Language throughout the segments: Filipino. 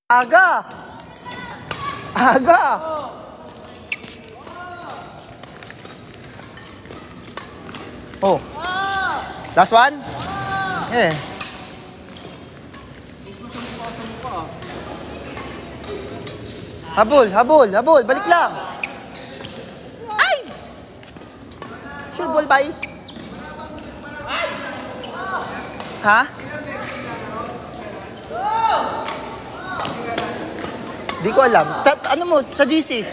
Aga! Aga! Oh. Last one? Yeah. Habol, habol, habol. Balik lang. Ay! Sure ball ba? Ha? Di ko alam. Ano mo? Sa GC?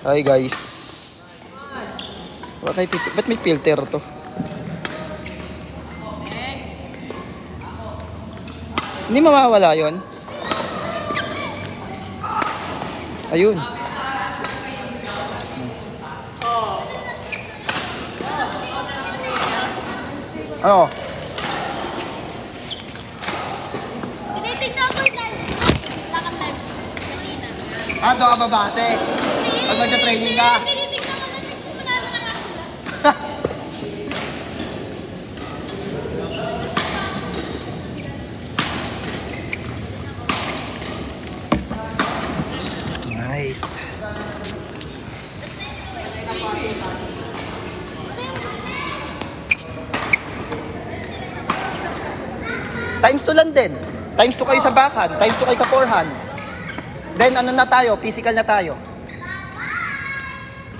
Hi guys. Ba't may filter to? Hindi mawawala yun. Ayun. Ano? Doon ka babase? Pag magka-training ka? Tinitignan ko na nagsimula na lang ako. Nice. Times 2 lang din. Times 2 kayo sa backhand. Times 2 kayo sa forehand. Then ano na tayo? Physical na tayo.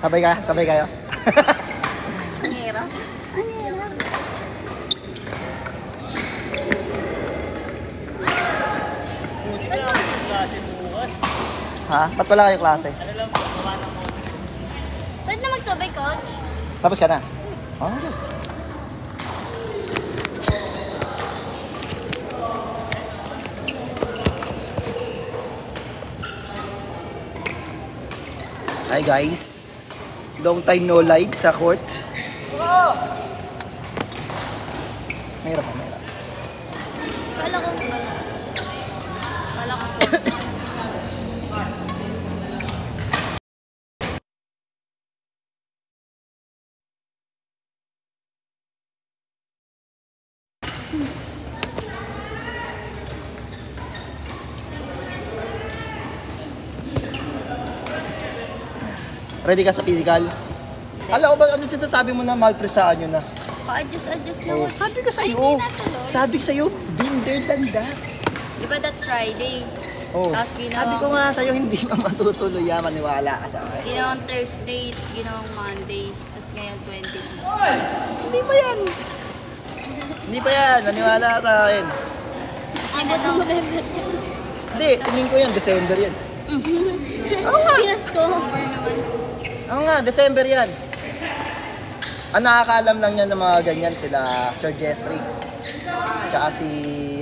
Sabay ka? Sabay kayo? Anyera? Anyera? Ha? Ba't wala kayo klase? Pwede na magtubay, coach? Tapos ka na? Oh. Hi guys. Long time no live sa court. Mahirap. Kala ko ba? Kala ko. Ready ka sa physical? Alam ko ba, ano sinasabi mo na malpresaan nyo na? Pa-adjust lang. Sabi ko sa'yo. Hindi natuloy. Sabi ko sa'yo, been there than that. Di ba that Friday? Oh. Tapos Sabi ko nga sa'yo, hindi pa matutuloy yan. Maniwala ka sa akin. ginawang Thursday, tapos ginawang Monday, tapos ngayon 20. Hindi pa yan. Hindi pa yan. Maniwala ka sa akin. Ano daw? Hindi, tingin ko yan. December yan. Oo nga. Pinas ko. Over naman. Oo nga, December yan. Ang nakakaalam lang yan ng mga ganyan sila Sir Jeffrey. Tsaka si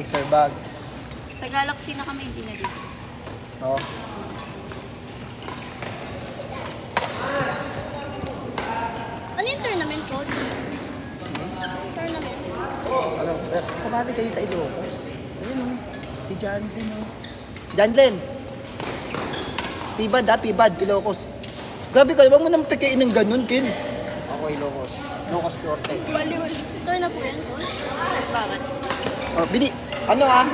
Sir Bugs. Sa Galaxy na kami, hindi na dito. Oo. Ano yung tournament, coach? Tournament? Ano, sabati kayo sa Ilocos. Ayun o. Si Janlin o. Janlin! Pibad, Ilocos. Grabe kayo, wag mo nang pikain ng ganun, Kin. Ako Ilocos. Ilocos Norte. Baliwal. Tour na po yan, coach? Bakit? Oh, Bini, ano ha?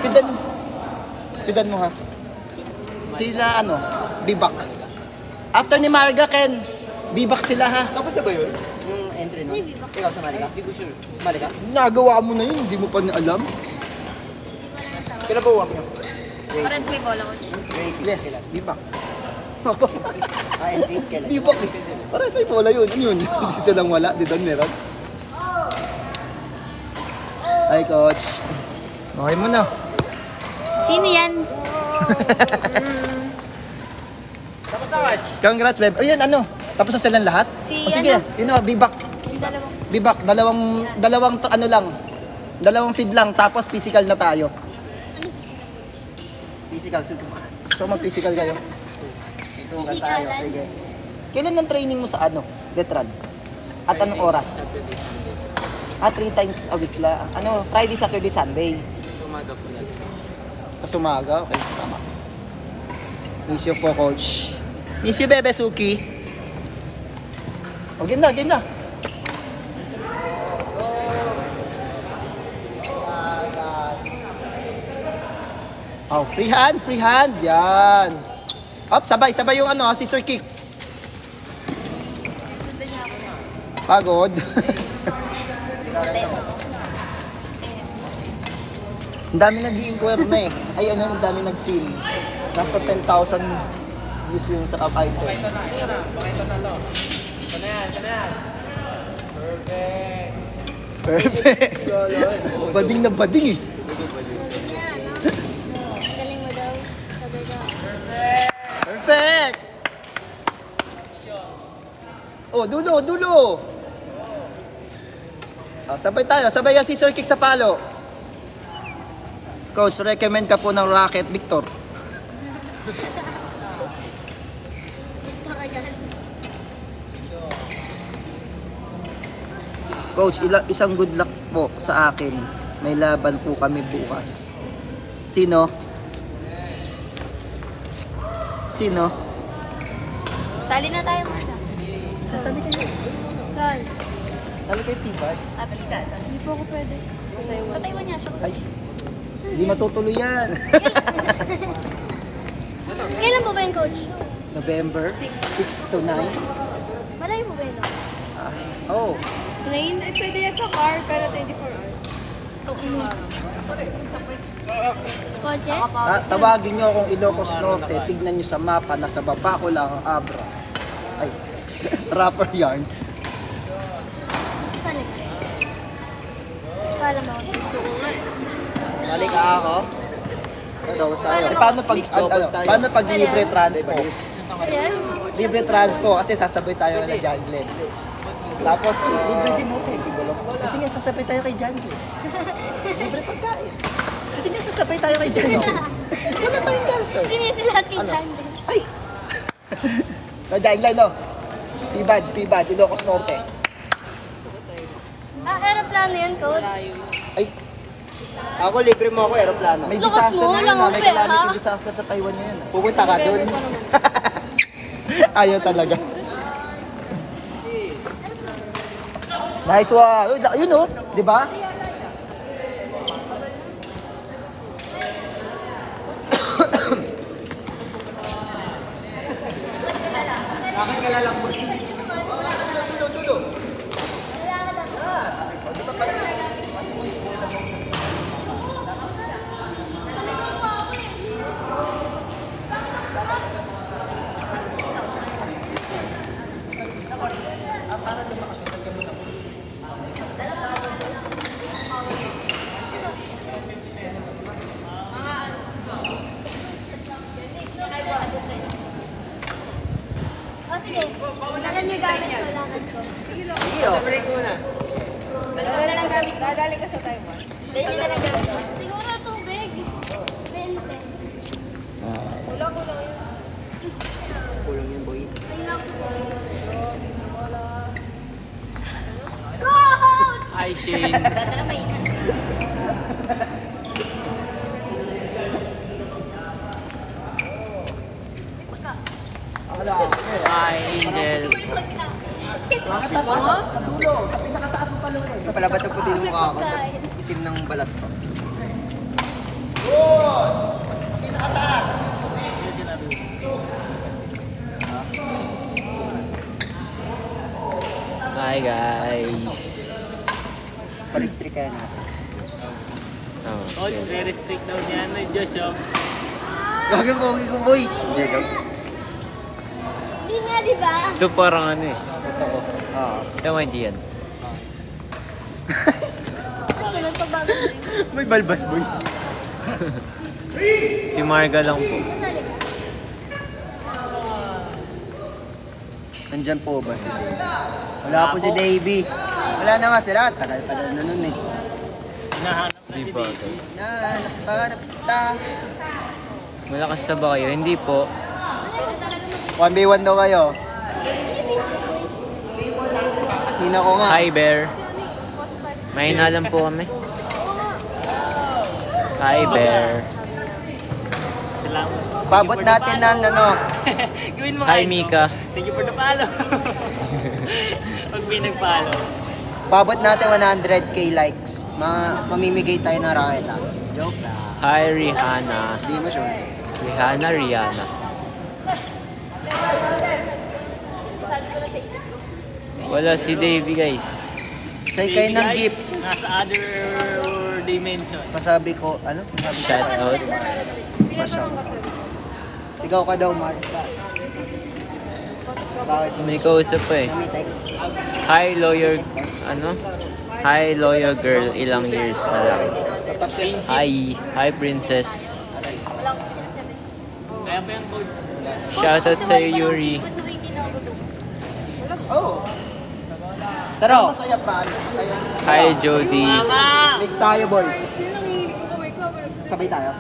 Pidan mo ha? Sila ano? Bibak. After ni Marga, Ken, bibak sila ha? Tapos na ba yun? Yung entry no? Hindi, bibak. Ikaw sumali ka? Hindi ko sure. Sumali ka? Nagawa mo na yun, hindi mo pa alam. Kailan ba uwak nyo? Pares may bola, coach. Yes, bibak. NC? Kailan? Bibak eh. Parang may bola yun. Ano yun? Dito lang wala. Dito meron. Hi, coach. Okay mo na. Sino yan? Tapos na, Watch. Congrats, babe. Ayun, ano? Tapos na silang lahat? Si O, sige, ano? yun o, bibak. Yung dalawang. Bibak. Dalawang ano lang. Dalawang feed lang. Tapos physical na tayo. Physical. So, mag-physical kayo. Ito ka tayo. Sige. Kailan ang training mo sa ano? Detran? At anong oras? 3 times a week lang. Ano? Friday, Saturday, Sunday. Sumaga po lang. Tapos umaga. Okay, tama. Miss you po, coach. Miss you, Bebe Suki. O, game na, game na. Oh, free hand, free hand. Yan. Up, sabay yung ano, scissor kick. Sundan niya ako. Pagod. Ang dami nag-i-inquire na eh. Ay ano, ang dami nag-sim. Nasa 10,000 views yung sa up item. Ito na to. Ito na yan. Perfect. Perfect. Bading na bading eh. Galing mo daw. Sabay daw. Perfect! Oh, dulo! Ah, sabay tayo, sabay yung scissor kick sa palo. Coach, recommend ka po ng racket, Victor. Coach, isang good luck po sa akin. May laban po kami bukas. Sino? Sali na tayo, Marta. Sasali kayo. Sal. Sali kayo, Tibad. Apitan. Hindi po ako pwede. Sa Taiwan. Sa Taiwan niya siya. Ay, hindi matutuloy yan. Kailan po ba yung coach? November 6 to 9. Malayo po ba yun? Oh, Plane? Eh, pwede yan car, pero 24 hours. Kotse? tawagin nyo akong Ilocos Norte. Tignan nyo sa mapa. Nasa baba ko lang ang Abra. Ay, rapper yarn. Sali ka. Para mo. Balik ka ako. Doubles tayo. Paano pag libre transpo? Ayan. Libre transpo kasi sasabay tayo na John Glenn. Tapos, libre din hotel, di ba? Kasi nga sasabay tayo kay John Glenn. Libre pagkain. Kasi nga sasabay tayo kay John Glenn. Wala tayong gastos. Hindi sila tingnan. Ay! Kay John Glenn, no? Pibad, Ilocos Norte. Aeroplano yun, coach. Ay, Ako, libre mo ako, aeroplano. may Lakas disaster mo, na yun, lang ah. ang May pera. calamity disaster sa Taiwan na yun. ah. Pupunta ka dun. Ayaw talaga. Nice one. Uy, yun oh, di ba? Bakit ka lalakbot? Sige, nalan yung gamit ko lang ko. Sige, break muna. Balik ka na lang gamit. Dadali ka sa Taiwan. Dali na lang gamit. Siguro tubig. 20. Kulang yun. Kulang yun, boy. Ay, naku. Coach! Hi, Shane. Dadala may ina. Hi, Angel. Pala ba't ang puti ng mukha ako, tapos itim ng balat ko. Hi, guys. Pa-restrict kaya natin. Coach, re-restrict daw niya na Joshua. Gagawin ko, ko, boy. Jacob. Hindi nga, di ba? Ito parang ano eh. Oo. Tama yan. Ang tulad pa bago. May balbas boy. Si Marga lang po. Sali ka. Nandyan po ba si Davey? Wala po si Davey. Wala na nga sila. Tagal-tagal na nun eh. Hindi pa. Nahanap ta. Malakas sa ba kayo? Hindi po. 1v1 daw kayo. Hina ko nga. Hi, Bear. Mahina lang po kami. Hi, Bear. Salamat. Pabot natin ng ano. Gawin mo Hi, Mika. Thank you for the follow. Pag may nag-follow. Pabot natin 100k likes. Mamimigay tayo ng racket ah. Joke lang. Hi, Rihanna. Hindi mo sure. Rihanna. Wala si Davey, guys. Say kayo ng Guys, gift. Nasa other dimension. Masabi ko, ano? Masabi ko. Shout out. Masyal. Sigaw ka daw, Mark. Bakit? May kausap pa eh. Hi, lawyer. Ano? Hi, lawyer girl. Ilang years na lang. Hi, princess. Kaya pa yung coach. Shout out sa'yo, Yuri. Oh, Taro! masaya, Franz. Masaya. Hi, Jody. Mix tayo, boy. Sabay tayo.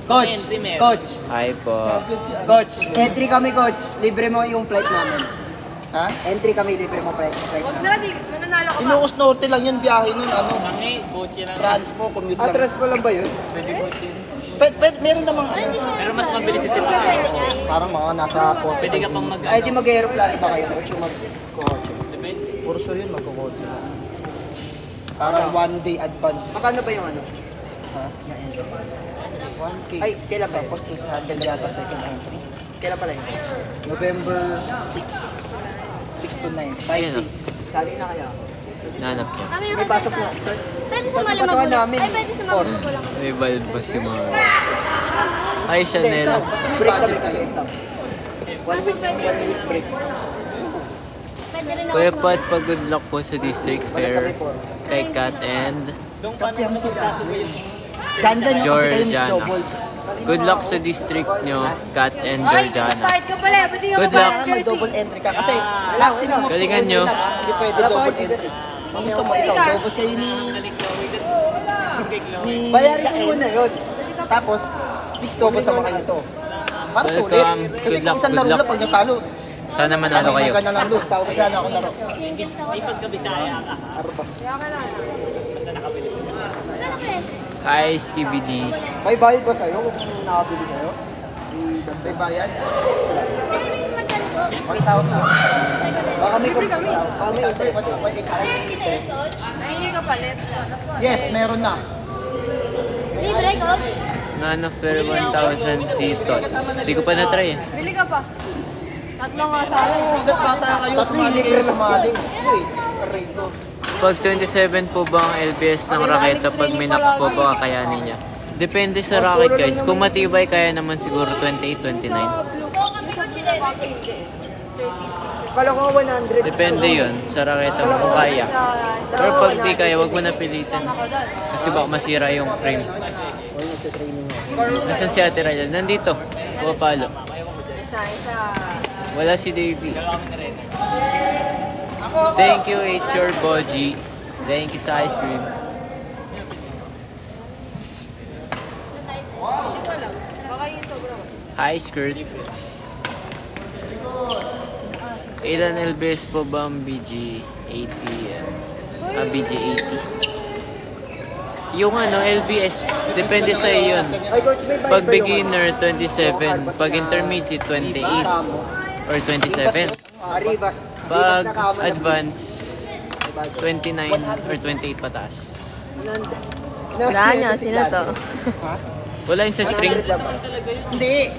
Coach, Entry meron. coach, Hi po. coach. Entry kami, coach. Libre mo yung flight namin. Ha? Entry kami, libre mo flight namin. Ilocos Norte lang yun, biyahe nun, ano. Kami, coach lang. Transpo, commute lang. Atras pa lang ba yun? Pwede coach yun. Meron namang ano, Pero mas mabilis si Sila. parang mga nasa port. Pwede ka pang mag Ay, di mag-aeroplano ba kayo? Coach, yung Kotse. Puro sure yun, magkukotse na. Parang 1 day advance. Makano ba yung ano? Ha? 1K. Ay, kailan ba? Tapos 800 yata second entry. Kailan pala yun? November 6. 6 to 9. 5 Ayun, days. Sali na kaya. Nanap niya. May pasok na. Start. Pwede Start sumali yung pasukan magulang. namin. Ay, pwede sumali magulang. May balbas si Mara. Hi, Hindi, Chanel. break kami kasi exam. 1 week break. Pwede rin ako Kuya sumali. Pat, good luck po sa district Balik kami fair. po. Kay Kat and Doon pa naman magsasabay yung Ganda nyo kapag kayo mix Georgiana. doubles. good luck sa district nyo, Kat and Georgiana. ka pala. Pwede Good luck. Kailangan may double entry ka kasi maximum of Galingan nyo. Hindi pwede Wala pa double kayo entry. Ang gusto mo ikaw, double sa'yo ni Bayarin mo Gael. muna yun. Tapos, mix doubles naman kayo to. Para sulit. Welcome. Kasi Good luck, isang good laro luck. lang pag natalo. Sana manalo kayo. Ka na lang lose. Tawag ka na ako laro. pagkabisaya ka. Arpas. Hi, Skibidi. May bayad ba sa'yo kung nakabili sa'yo? May bayad. 1,000. Baka may baka may interest. Hindi ka palit. Yes, meron na. Libre, coach. Nano Fair 1,000 si Tots. Di ko pa na-try eh. Bili ka pa. Tatlo nga sa akin. Isang bata kayo, sumali kayo sumali. Pag 27 po ba ang LBS ng raketa, pag may knocks po ba kakayanin niya? Depende sa racket guys. Kung matibay, kaya naman siguro 28, 29. So, kami coach din. Kala ko 100. Depende yun sa raketa mo kung kaya. Pero pag di kaya, wag mo na pilitin. Kasi baka masira yung frame. Nasaan si Ate Raylan? Nandito. Pumapalo. Wala si Davey. Thank you, it's your Boji. Thank you sa ice cream. Hi, skirt. Ilan LBS po ba ang BG 80? BG 80? Yung ano, LBS, depende sa yun. Ay, coach, may bayad Pag ba yung beginner, 27. Pag intermediate, 28. Or 27. Arribas. Pag advance, 29 or 28 pataas. Wala niya, sino to? Wala yun sa string. Hindi.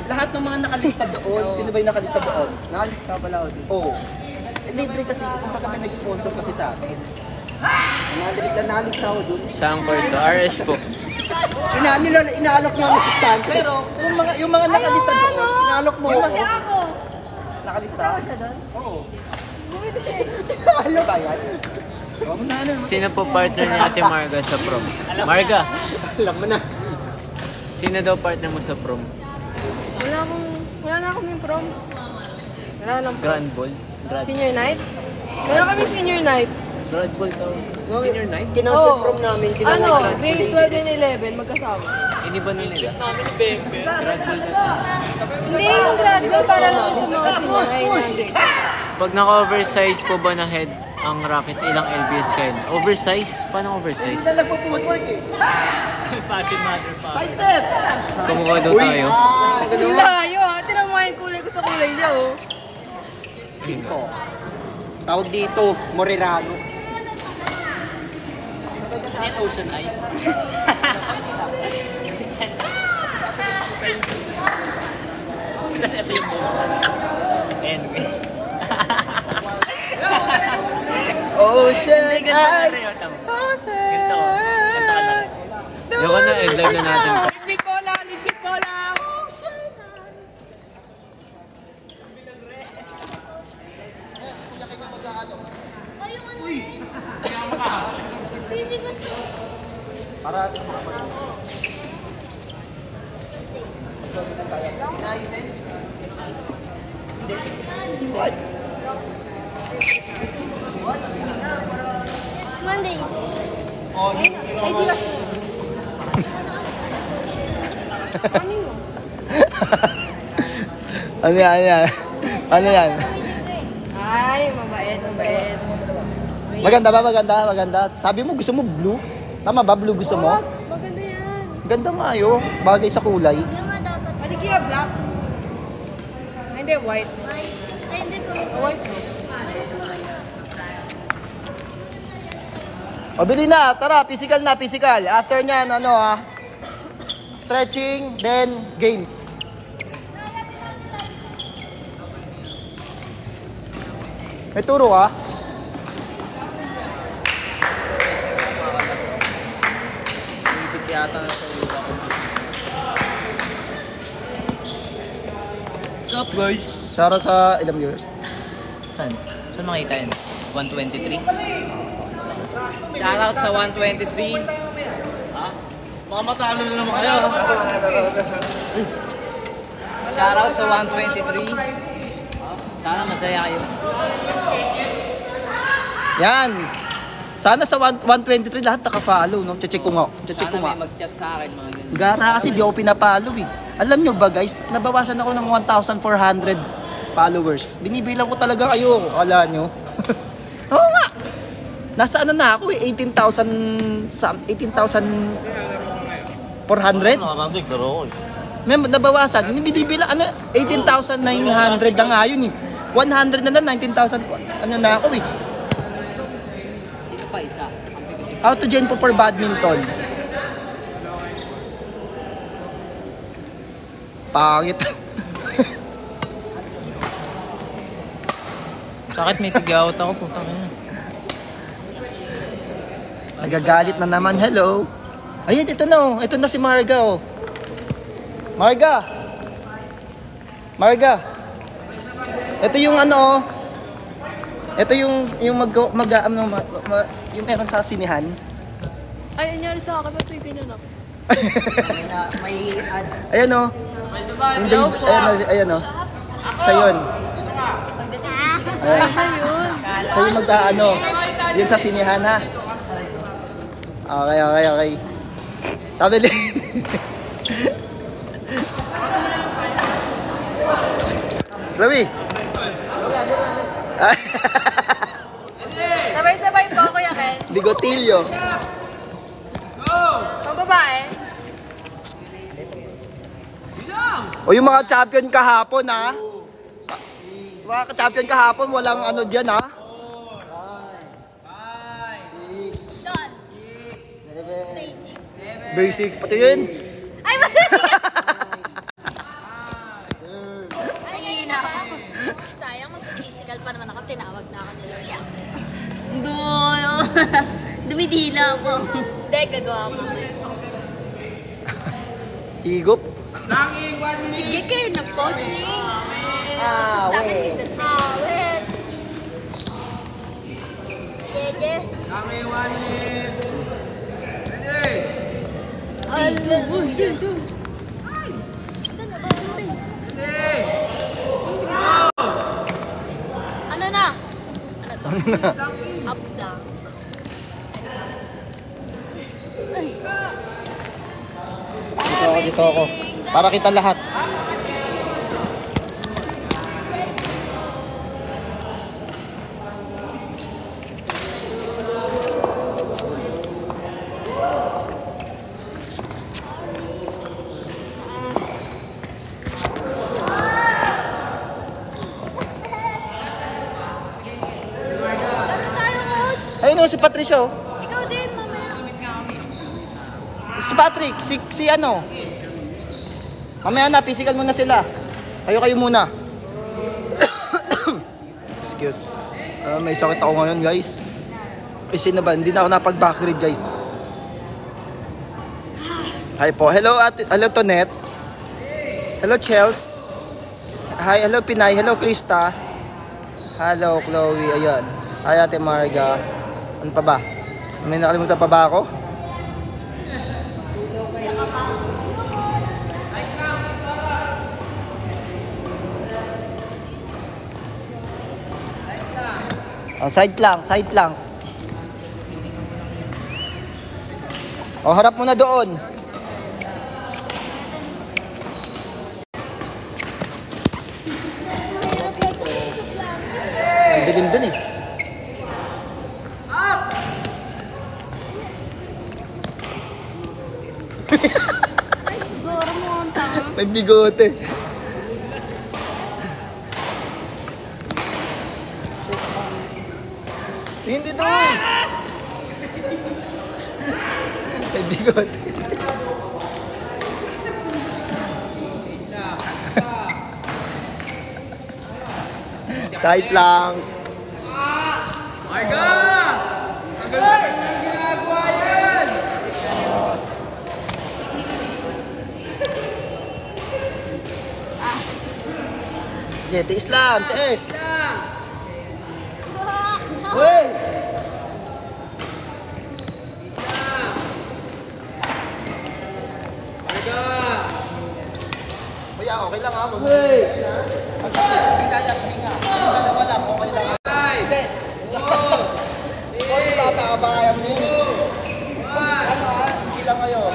Lahat ng mga nakalista doon, sino ba yung nakalista doon? Nakalista pala ako dito. Oo. Libre kasi, kung baka may nag-sponsor kasi sa atin. Nakalista ako dun. Saan kwarto? RS po. Inaalok niya ako 600. Pero, yung mga nakalista doon, inaalok mo ako. Nakalista ako. Oo. Ano ba yan? Sino po partner ni Ate Marga sa prom? Marga, Alam mo na. sino daw partner mo sa prom? Wala na kami prom. Wala lang. Grand Ball? Senior night? Wala kami senior night. Grand Ball to. Senior night? Kinansel Oo. prom namin. Ano, grade 12 and 11 magkasama. Hindi ba nun nila? Grand Ball na. Hindi yung graduate para lang sa mga senior ay grade. Pag naka-oversize po ba na head ang racket, ilang LBS kayo? Oversize? Paano oversize? Hindi na nagpo-footwork eh. Fashion matter pa. Fighter! Kamukha daw tayo. Ang layo ha. Tinang mo yung kulay ko sa kulay niya oh. Tawag dito, Morirano. Yan ocean ice. Tapos ito yung buhok. Ayan. Ocean Ganito ka eyes. na yun, tama. Ocean. Ganito ka na. Yung na, i-live na natin. Ligpit ko lang! Ligpit ko lang! What? Monday. Ano yan? Ano yan? Ano yan? Ay, mabait, mabait. Maganda ba? Maganda? Maganda? Sabi mo gusto mo blue? Tama ba? Blue gusto mo? Maganda yan. Ganda nga yun. Bagay sa kulay. Yung nga dapat. Pwede kaya black? Ay, hindi, white. Ay, hindi po. White. O, bili na. Tara, physical na, physical. After nyan, ano stretching, then games. May turo ka? Ipit yata na sa ulo. What's up, guys? Shara sa ilang viewers. Saan? Saan makita yun? 123? Shoutout sa 123. Ha? Baka matalo na naman kayo. Shoutout sa 123. Sana masaya kayo. Yan. Sana sa 123 lahat naka-follow, no? Check ko nga. Check ko Sana nga. may mag-chat sa akin mga ganyan. Gara kasi di ako pinapalo eh. Alam nyo ba guys, nabawasan ako ng 1,400 followers. Binibilang ko talaga kayo. Akala nyo? Oo nga. Nasa ano na ako eh, 18,400? May nabawasan. Binibilang, ano, 18,900 na nga yun eh. 100 na lang, 19,000. Ano na ako eh. Dito pa isa. Auto gen po for badminton. Pangit. Sakit, may tig-out ako. Putang ina. Nagagalit na naman. Hello. Ayun, ito na oh. Ito na si Marga oh. Marga. Marga. Ito yung ano oh. Ito yung yung meron sa sinihan. Ay, anyari sa akin, ba't may ganyan ako? May ads. Ayan oh. Hindi, ayan oh. Siya yun. Ayan. Siya yung mag-ano. Yun sa sinihan ha. Okay. Tabili. Lawi. Sabay-sabay po, Kuya Ken. Bigotilyo. Pang babae. O yung mga champion kahapon ha. Mga champion kahapon, walang ano dyan ha. John. Basic. Pati yun. Ay, basic! Ay, ngayon na ba? Sayang, mag-physical pa naman ako. Tinawag na ako nila. Dumidila ako. Hindi, gagawa ko. Higop. Sige kayo na po. Wait. Awit. Yes. Ano na? Ano to? Up down. Dito ako. Para kita lahat. Ano tayo, coach? Ayun o, si Patricia oh. Ikaw din, mamaya. Si Patrick, si ano? Mamaya na, physical muna sila. Kayo muna. Excuse. May sakit ako ngayon, guys. Kasi na ba, hindi na ako napag-backread, guys. Hi po. Hello, hello Tonet. Hello Chels. Hi, hello Pinay. Hello Krista. Hello Chloe. Ayan. Hi Ate Marga. Ano pa ba? May nakalimutan pa ba ako? Oh, side lang. Oh, harap mo na doon. Ang dilim dun eh. Siguro mo ang tanga. May bigote. Hindi doon. May bigote. Side lang. Yeah, tiis lang, tiis. Hoy! Kuya, okay lang ha. Hoy! Hinga. Dalawa lang, okay lang. Hindi. Huwag tatabayan mo yun. Ano ha, easy lang kayo.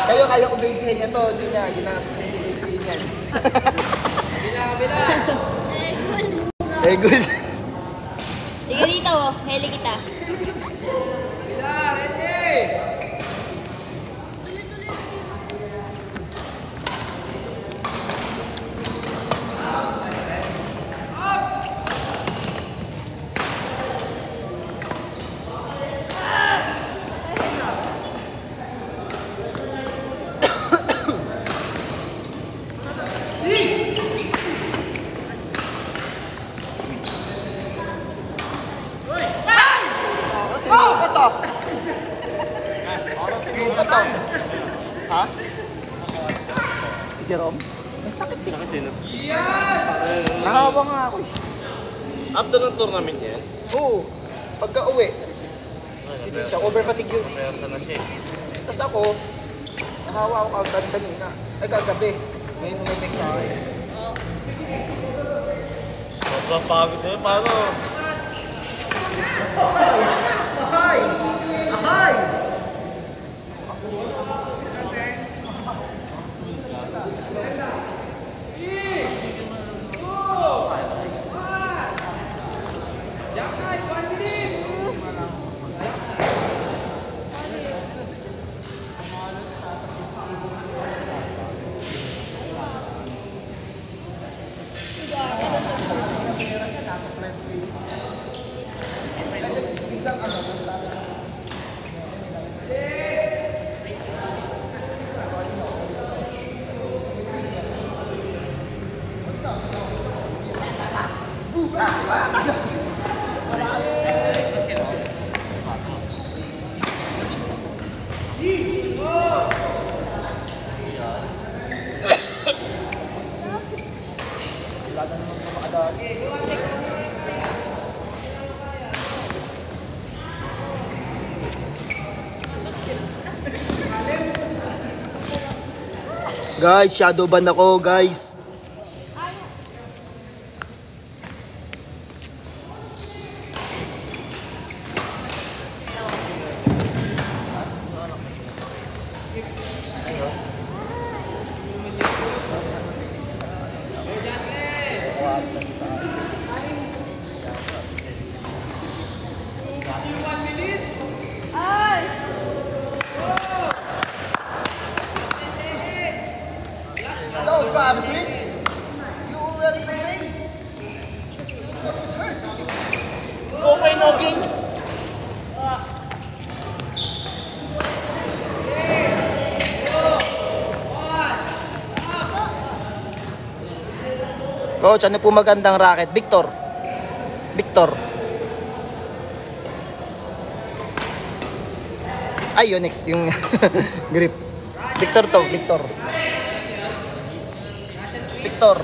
Kayo kung bigyan ito, hindi na, ginabigyan yan. Eh, good. Sige dito, heli kita. Ito. Ha? Si Jerome? Ang sakit eh. Sakit din. Nakawa nga ako eh. After ng tournament yan, Oo. Pagka uwi. Titin siya, over fatigue yun. kaya sana siya. Tapos ako, nakawa ako kanina. Ay, kagabi. Ngayon umipik sa akin. Sobrang pagod siya. Paano? Ahay! Guys, shadow ban ako, guys. No, Travis. You already played. No way, no game. Coach, ano po magandang racket? Victor. Victor. Ay, yun next. Yung grip. Victor to. Victor. Victor.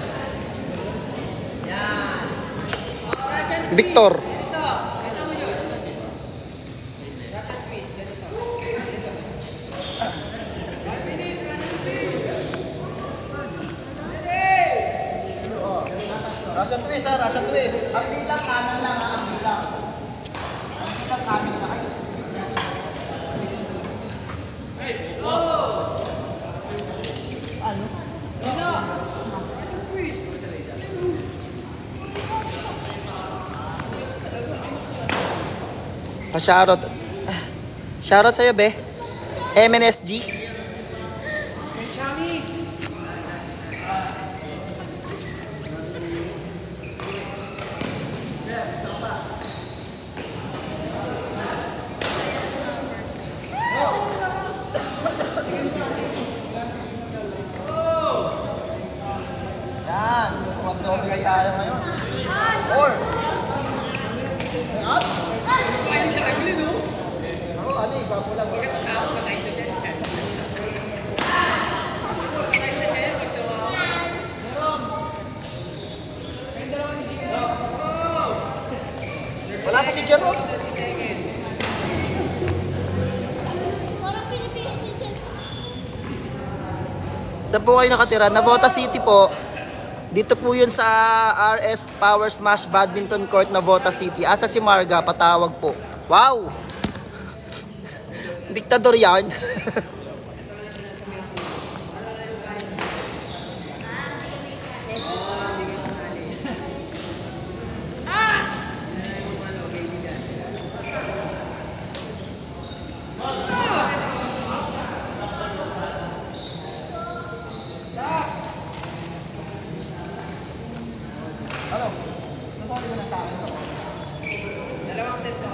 Victor. Russian twist ha, Russian twist. Ang bilang kanan lang ha, ang bilang. Ang bilang kanan lang. Ay. Pa-shoutout. Shoutout sa'yo, be. MNSG. Yan. Swag-dog tayo ngayon. 4. Up. Oo, ano eh, bago lang. Wala pa si Jerome. Parang pinipilit din. Saan po kayo nakatira? Navota City po. Dito po yun sa RS Power Smash Badminton Court, Navota City. Asa si Marga, patawag po. Wow! Diktador yan.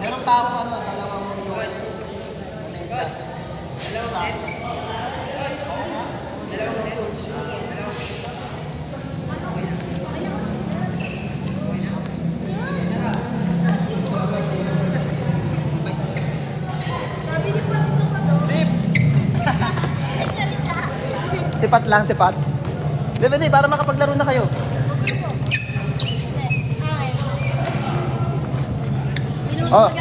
Meron pa ako ano, dalawang sipat lang, sipat. Di, para makapaglaro na kayo. Oh.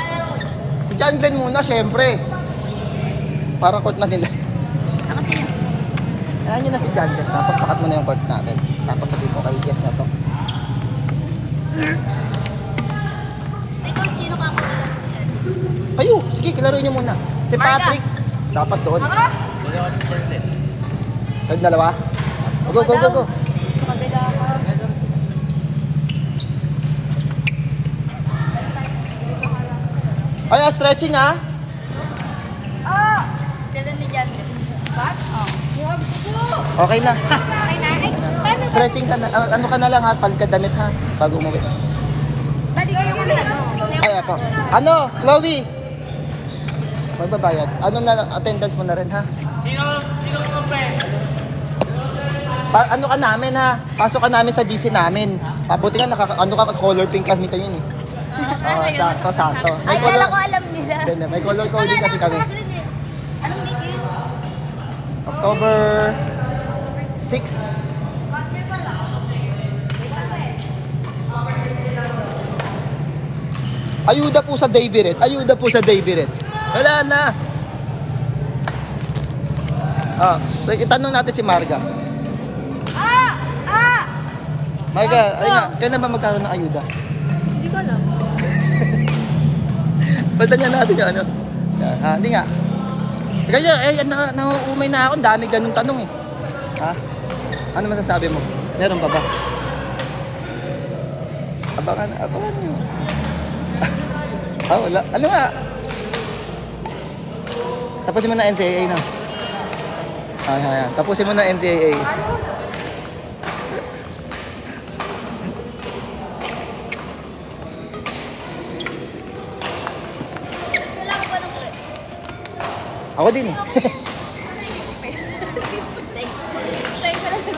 Si John Glenn muna, syempre. Para court na nila. Ayan yun na si John Glenn. Tapos pakat mo na yung court natin. Tapos sabihin mo kay yes na to. Ikaw, sino ka ako na Ayo, sige, kilaruin nyo muna. Si Marga. Patrick. Dapat doon. Sa dalawa? Go, go, go, go. Kabila ka. Ay, stretching ha. Sila ni Jan. What? Okay na. Ay, nanay. Paano ba? Stretching ka na. Ano ka na lang ha, palit ka damit ha. Bago umuwi. Balik kayo muna. Ay, ako. Ano, Chloe? Magbabayad. Ano na lang, attendance mo na rin ha? Sino kumpe? Ano ka namin ha? Pasok ka namin sa GC namin. Pabuti ka, ano ka, color pink kami kayo yun eh. Sakto, sakto. Ay, kala ko alam nila. Hindi, may color coding kasi kami. Anong date yun? October 6. Ayuda po sa Dayberet. Ayuda po sa Dayberet. Wala na. Itanong natin si Marga. Marga, ay nga, kailan ba magkaroon ng ayuda? Hindi ko alam. Pagdanyan natin yung ano. Hindi nga. Kaya, nauumay na ako. Ang dami ganun tanong eh. Ha? Ano masasabi mo? Meron pa ba? Abangan nyo. Wala. Ano nga? Tapusin mo na NCAA na. Ayan. Tapusin mo na NCAA. Wala ko ba nung ulit? Ako din eh. Thanks.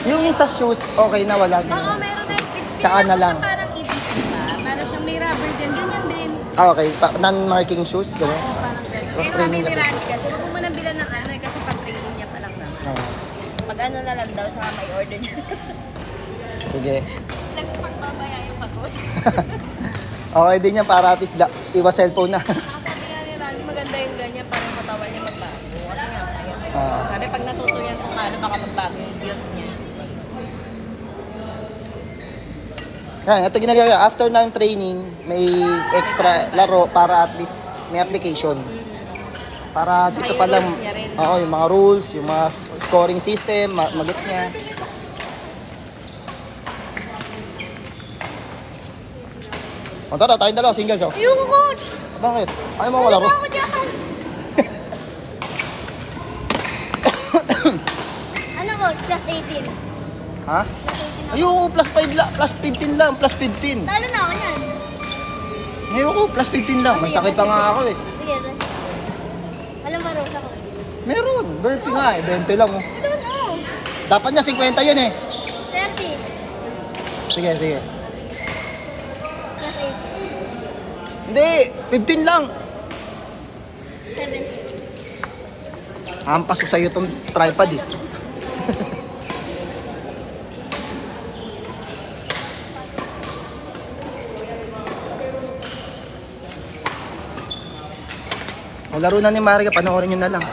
Yung sa shoes, okay na wala. Oo, meron na yung fit Tsaka na lang. Parang ibig ba? Para siyang may rubber din. Ganyan din. Ah, okay. Non-marking shoes, gano'n. Parang ganyan. Cross Eh, training kami ni kasi. Randy kasi. Huwag mo nang bilan ng ano eh. Kasi pang-training niya pa lang naman. Ah, Pag ano na lang daw, saka may order dyan. sige. Lang sa pagpapaya yung pagod. Okay din yan para at least iwas cellphone na. Sabi nga ni Randy, maganda yung ganyan para yung katawan niya magbago. Kasi nga, Ah. sabi pag natutuyan kung ano, baka magbago yung build niya. Yan, ito ginagawa. After ng training, may extra laro para at least may application. Para dito Saka pa yung lang, rules niya rin. oo, yung mga rules, yung mga scoring system, magets niya. O tara, tayong dalawa, singles oh. Ayoko, coach! Bakit? Ayaw mo wala ko. Ako dyan! Ano, coach? Plus 18. Ha? Ayoko, plus 5 lang, plus 15 lang, plus 15. Talo na ako yan. Ayoko, plus 15 lang. May sakit pa nga ako eh. Sige, doon. Alam ba, Rose ako? Meron, burpee nga eh, 20 lang oh. Doon, oh! Dapat niya 50 yun eh. 30. Sige, sige. Plus 18. Hindi, 15 lang. 17. Hampas ko sa'yo itong tripod eh. O laro na ni Mariga, panoorin nyo na lang.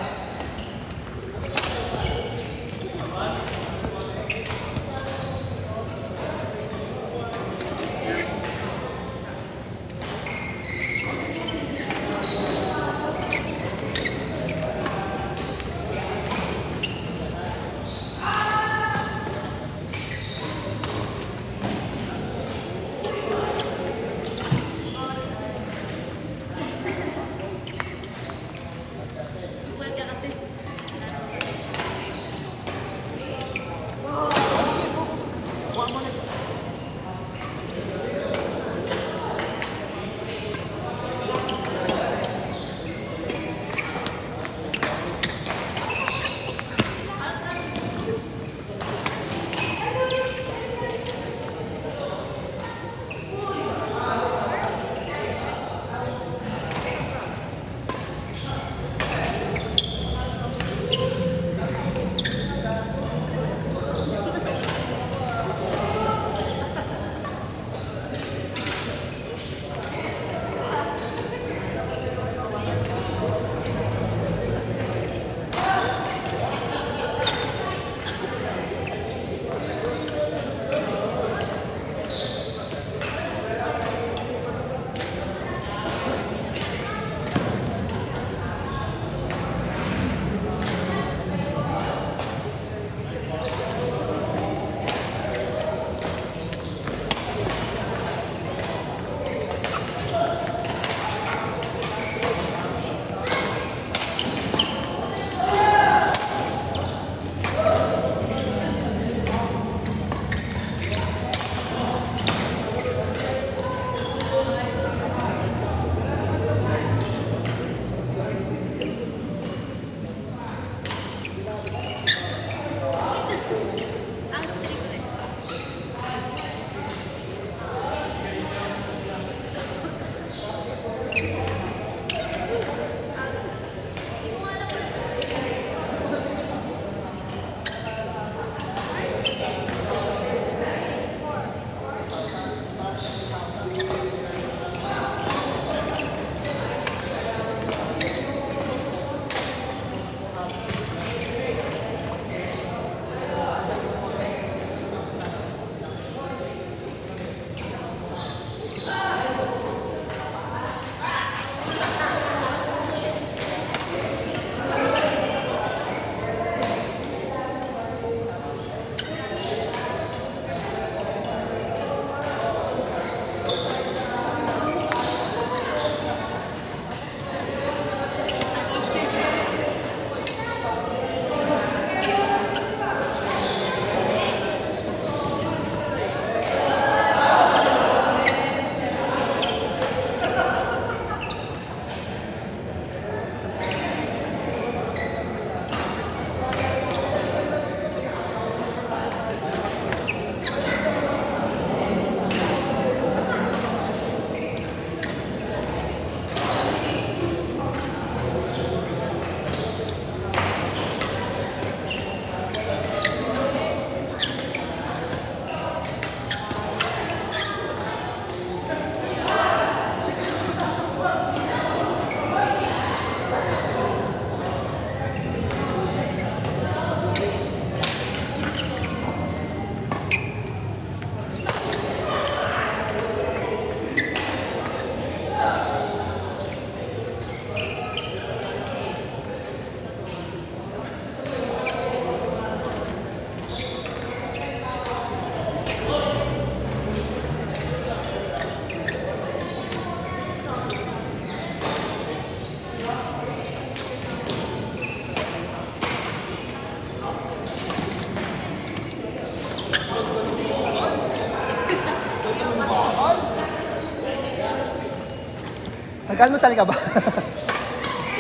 Nagkalmasal ka ba?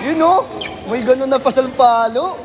Yun o. May ganun na pasalpalo.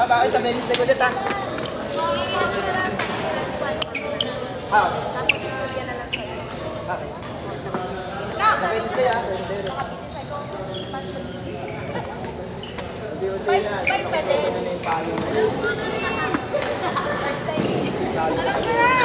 Bakit sa men's day ulit ha? Tapos susunod na lang sa'yo. Okay. Sa men's day ha? Five pa din. First time. Alam ko na!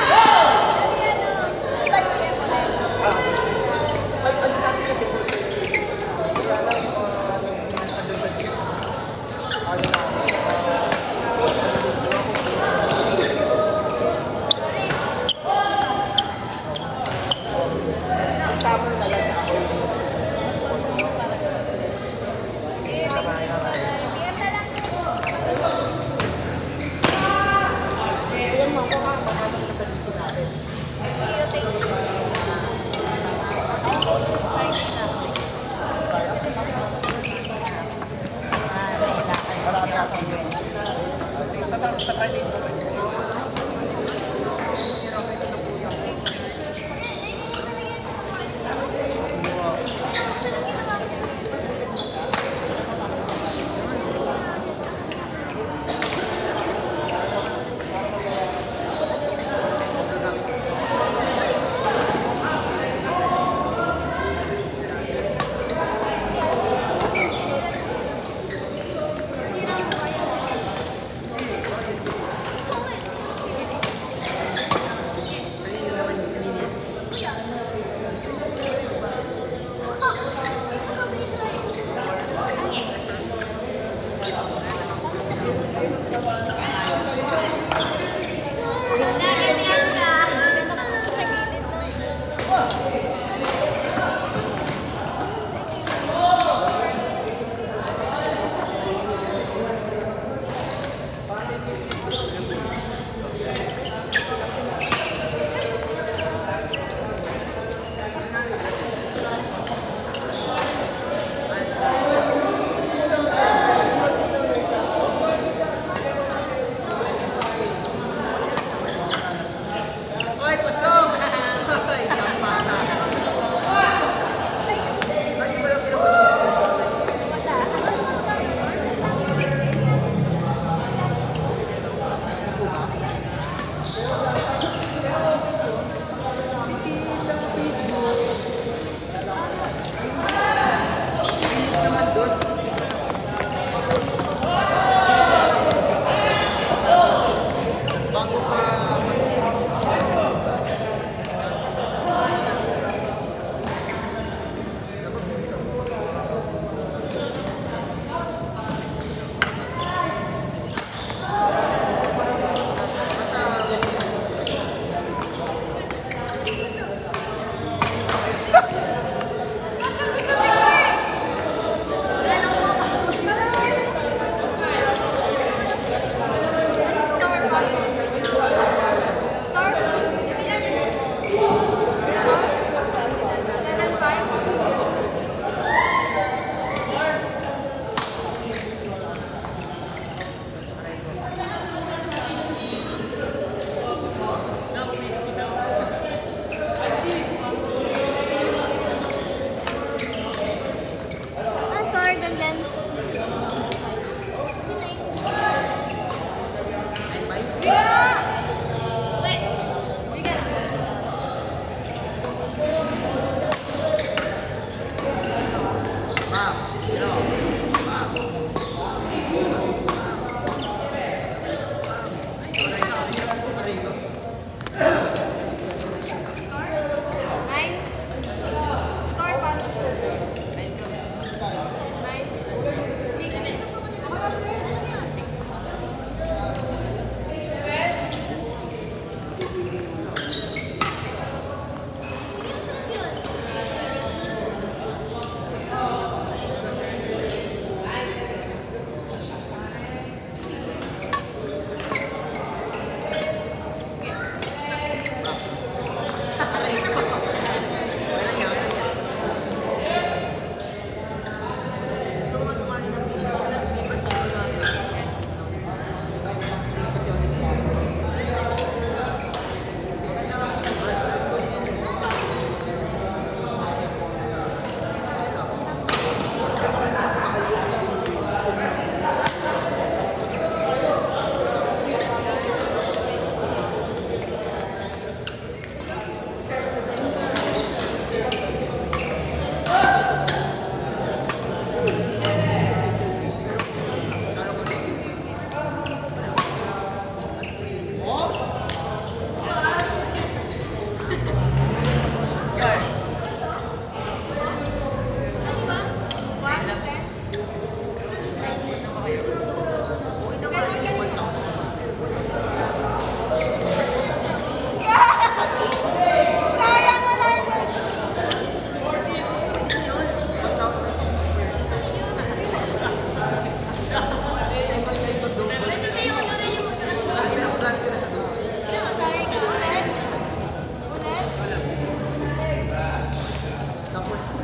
Tapos,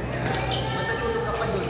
matutulog ka pa doon.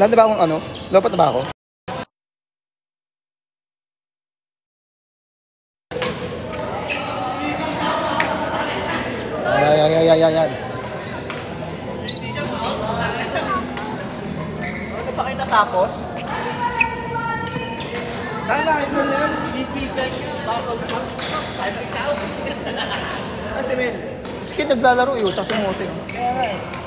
Nanda ba akong ano? Dapat na ba ako? Yan. Ano pa kayo natapos? Kasi men, sige naglalaro yun, tapos umuti. Kaya nga eh.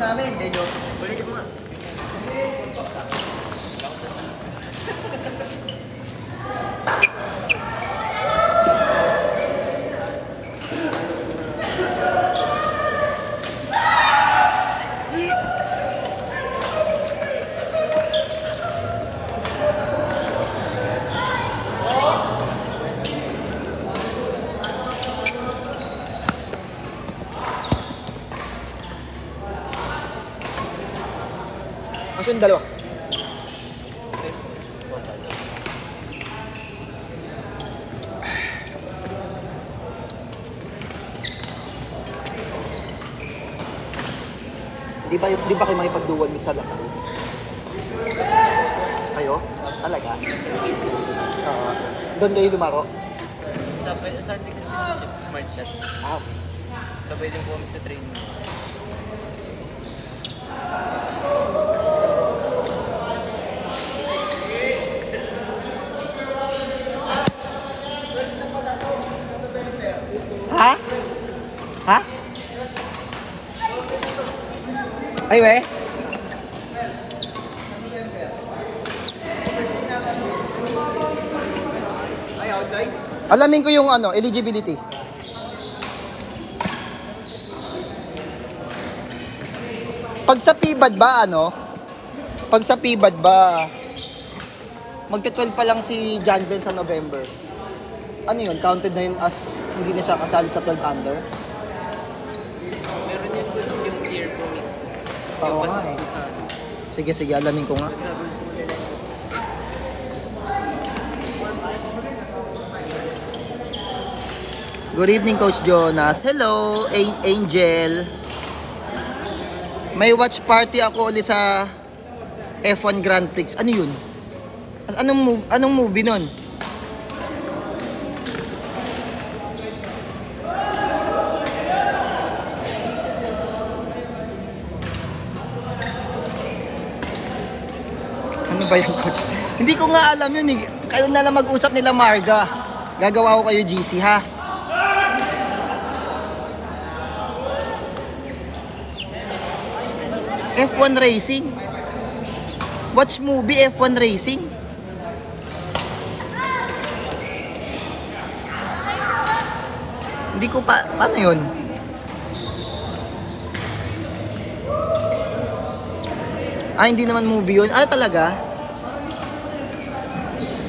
Amin, Dejo. Boleh je pun. Aso yung dalawa? Di ba kayo makipagduwan sa Lasal? Kayo? Talaga? Doon kayo lumaro? Saan din kasi smart shot? Ah, Sabay din po kami sa training. ha? Ha? Ay, we? Alamin ko yung eligibility. Pag sa PBAD ba, Pag sa PBAD ba, magka-12 pa lang si John Glenn sa November. Ano yun? Counted na yun as hindi na siya kasali sa 12 under? Meron yan rules yung year po mismo. Oo nga eh. Sige, alamin ko nga. Sa rules mo nila. Good evening, Coach Jonas. Hello, Angel. May watch party ako ulit sa F1 Grand Prix. Ano yun? Anong movie nun? Ano ba yan, Coach? Hindi ko nga alam yun eh. Kayo na lang mag-usap nila, Marga. Gagawa ko kayo GC, ha? F1 Racing? Watch movie F1 Racing? Hindi ko paano yun? Hindi naman movie yun. Talaga?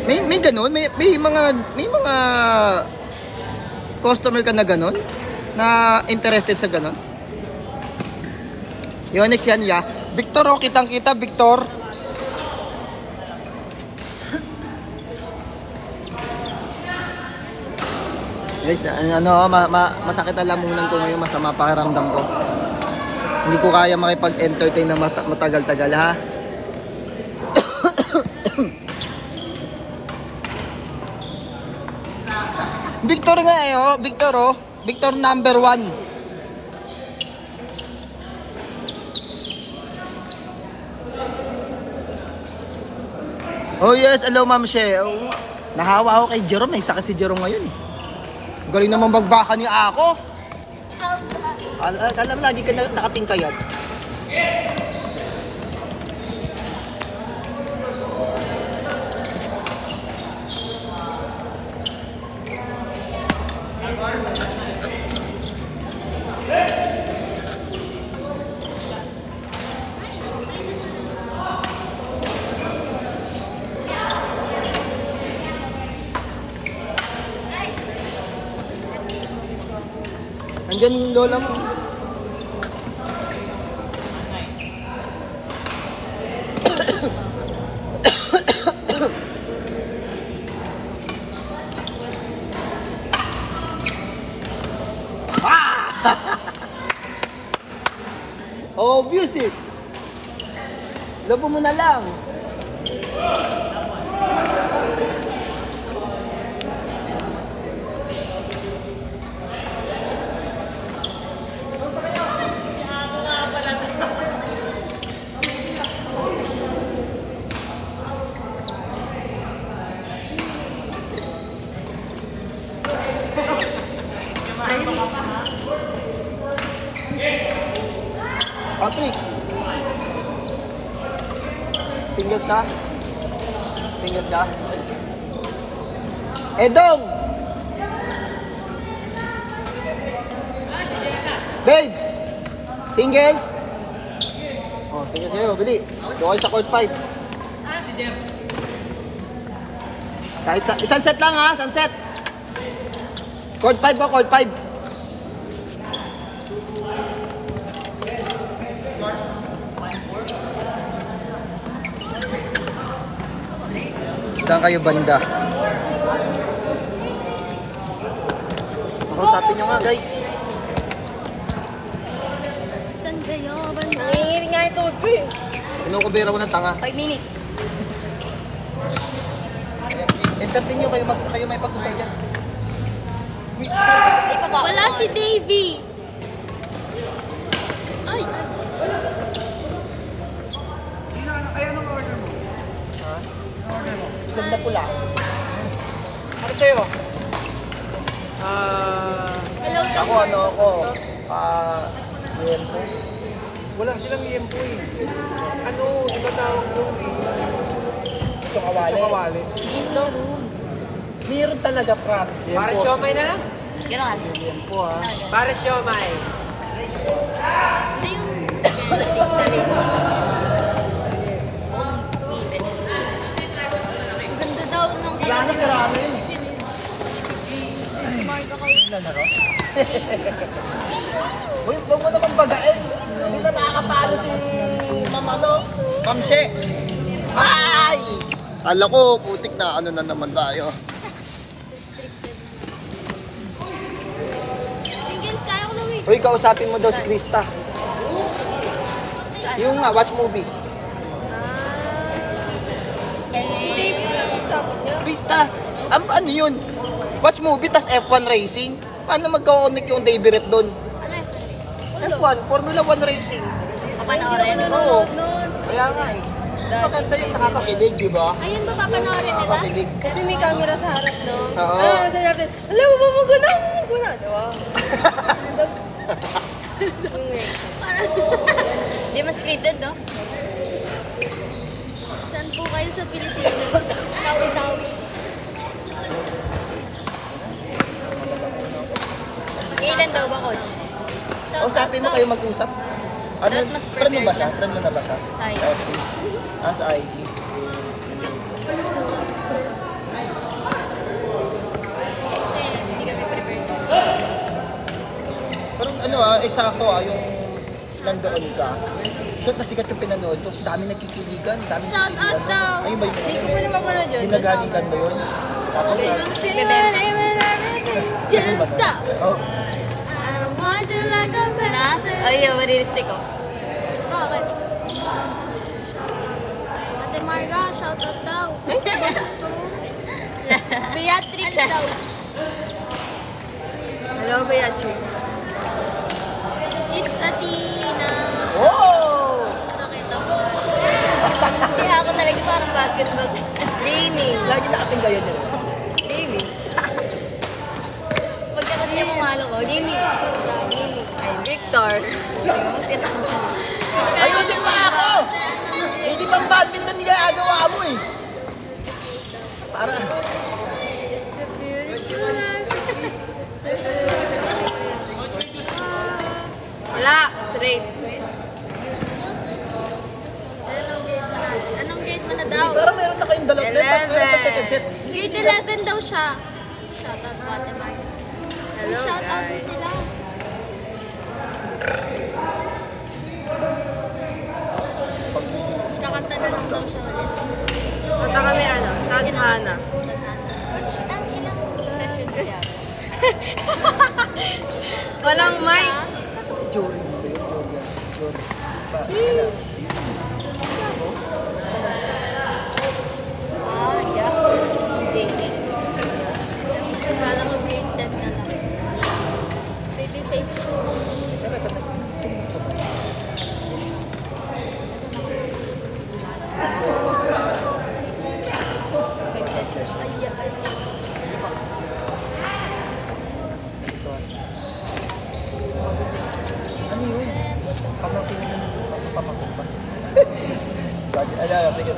May ganun? May mga customer ka na ganun? Na interested sa ganun? Yonex yan, ya. Victor, kitang-kita, Victor. Guys, masakit na lamunan ko ngayon, masama pakiramdam ko. Hindi ko kaya makipag-entertain na matagal-tagal, ha? Victor nga Victor number 1. Oh yes, hello Ma'am She. Nahawa ako kay Jerome, may sakit si Jerome ngayon eh. Galing naman magbaka ni ako. Alam lagi ka nakatingkayat. Andyan yung lola mo. Obvious eh. Labo mo na lang. Patrick. Fingers ka? Fingers ka? Edong! Babe! Singles? Oh, singles kayo, bili. Doon kayo sa court 5. Si Jeff. Kahit isang set lang ha, isang set. Court 5 ko, court 5. Saan kayo banda? Makausapin nyo nga guys. San kayo, banda? Nanginginig nga yung tuhod ko eh. Kinukubera ko ng tanga. 5 minutes. Entertain nyo kayo may pag-usap dyan. Ay, papa. Wala si Davey. Ay. Ganda pula. Ano sa'yo? Hello, sir. Ako, Yempo. Wala silang yempo eh. Ano, iba tawag doon eh. Chokawale. Dito. Meron talaga, promise. Para siomay na lang. Gano'n. Yempo ha. Para siomay. Ito yung sa Facebook. Ibit. Ang ganda daw ng Yan ang marami. Smart ako. Uy, huwag mo naman bagain. Hindi na nakakapalo si Ma'am She. Ay! Ala ko, putik na ano na naman tayo. Singles tayo ko lang eh. Uy, kausapin mo daw si Krista. Yung watch movie. Krista, ano yun? Watch movie, tas F1 racing. Paano magkakonnect yung Daviret doon? Ano eh? F1, Formula 1 racing. Papanoorin. Oo. Kaya nga eh. Mas maganda yung nakakakilig, di ba? Ayun ba papanoorin nila? Nakakakilig. Kasi may camera sa harap, no? Oo. Ano, sabi natin, alam mo, mamaguna. Wow. Parang, di mas scripted, no? Saan po kayo sa Pilipinas? Tawi-tawi. Kailan daw ba, coach? Shout Usapin mo out kayo daw. mag-usap. Ano, Dapat mas friend mo ba prepared siya? ka. Friend mo na ba siya? Sa IG. Okay. Sa IG. Kasi hindi kami prepared. Pero sakto yung nandoon ka. Sikat yung pinanood ko. Dami nagkikiligan. Dami Shout out daw. Ayun ba yun? Hindi ko pa napapanood yun. Ginagalikan mo yun? Tapos, Just stop. oh, I want you like a Nas? Ay, marilistik ko. Bakit? Ate Marga, shout out daw. Beatrix daw. Hello, Beatrix. It's Athena. oh! Nakita mo. Kaya ako talaga parang basketball. Leaning. Lagi nakatinggayan yun. Leaning. Pagka kasi yung mamalo ko, Jimmy. Jimmy. Ay, Victor. Sira ko. Ayusin mo ako! Hindi pang badminton yung ginagawa mo eh. Para, Wala. Straight. Anong grade mo na daw? parang meron na kayong dalawa. Meron pa second set. Grade 11 daw siya. Shout out po Ate Marga. Hello, Shout out guys. po sila. Kakanta na lang daw siya ulit. Punta kami, Tadhana. Coach, at ilang session kaya? Walang mic. Nasa si Jory. Jory. Ah, yeah. David. Kala ko grade 10 na lang. Baby face show. Ano yun? Pamangkin mo yung pamangkin pa. Sige.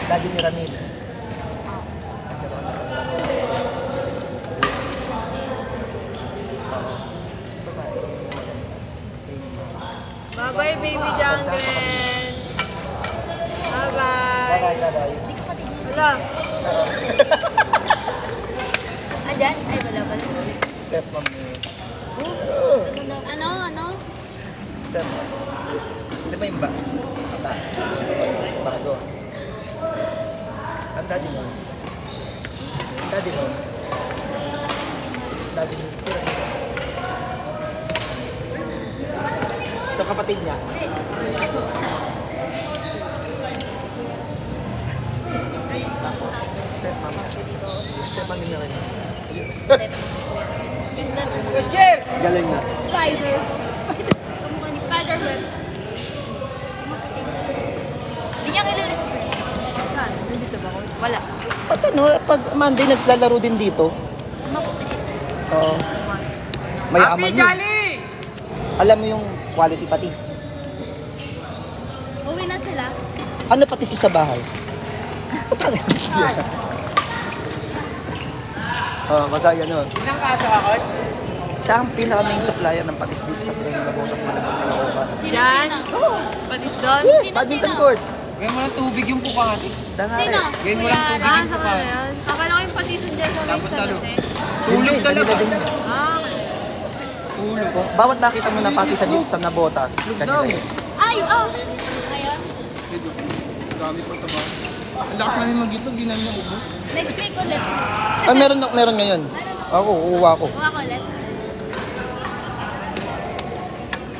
Daddy ni Ranil. Bye-bye, baby Janglen. Bye-bye. Bye-bye. Wala. Ayan? Ay, wala pala. Step mom ni... Ano? Step mom. Di ba yung ba? Bago. Ang daddy mo. sabi niya. So kapatid niya. Step mama. Step mami na rin. Galing na. Spider. Kamukha ni Spider-Man. Hindi niya kilala si Ray. Saan? Nandito ba ako? Wala. At ano, pag Monday naglalaro din dito. Maputi. Oo. Mayaman yun. Alam mo yung quality patis. Uwi na sila. Ano patis sa bahay? Oh, basta ganun. Ilang kaso ka, coach? Siya ang pinaka-main supplier ng patis dito sa Premium Labotas Malabang Caloocan. Sino? Patis doon? Yes, Sino, badminton sino? court. Gawin mo ng tubig yung pukati. Sino? Gawin mo ng tubig Ah, yung sa pukati. kanya yan. Akala ko yung patisan dyan sa may Tapos San salo. Jose. Tulog talaga. Ah, Bawat nakita mo na patisan dito sa Nabotas. Kanila yun. Ay, oh! Ayun. Ang lakas namin mag-itlog, di namin naubos. Next week ulit. Ah, meron ngayon. Ako, uuwa ko. Kuha ko ulit.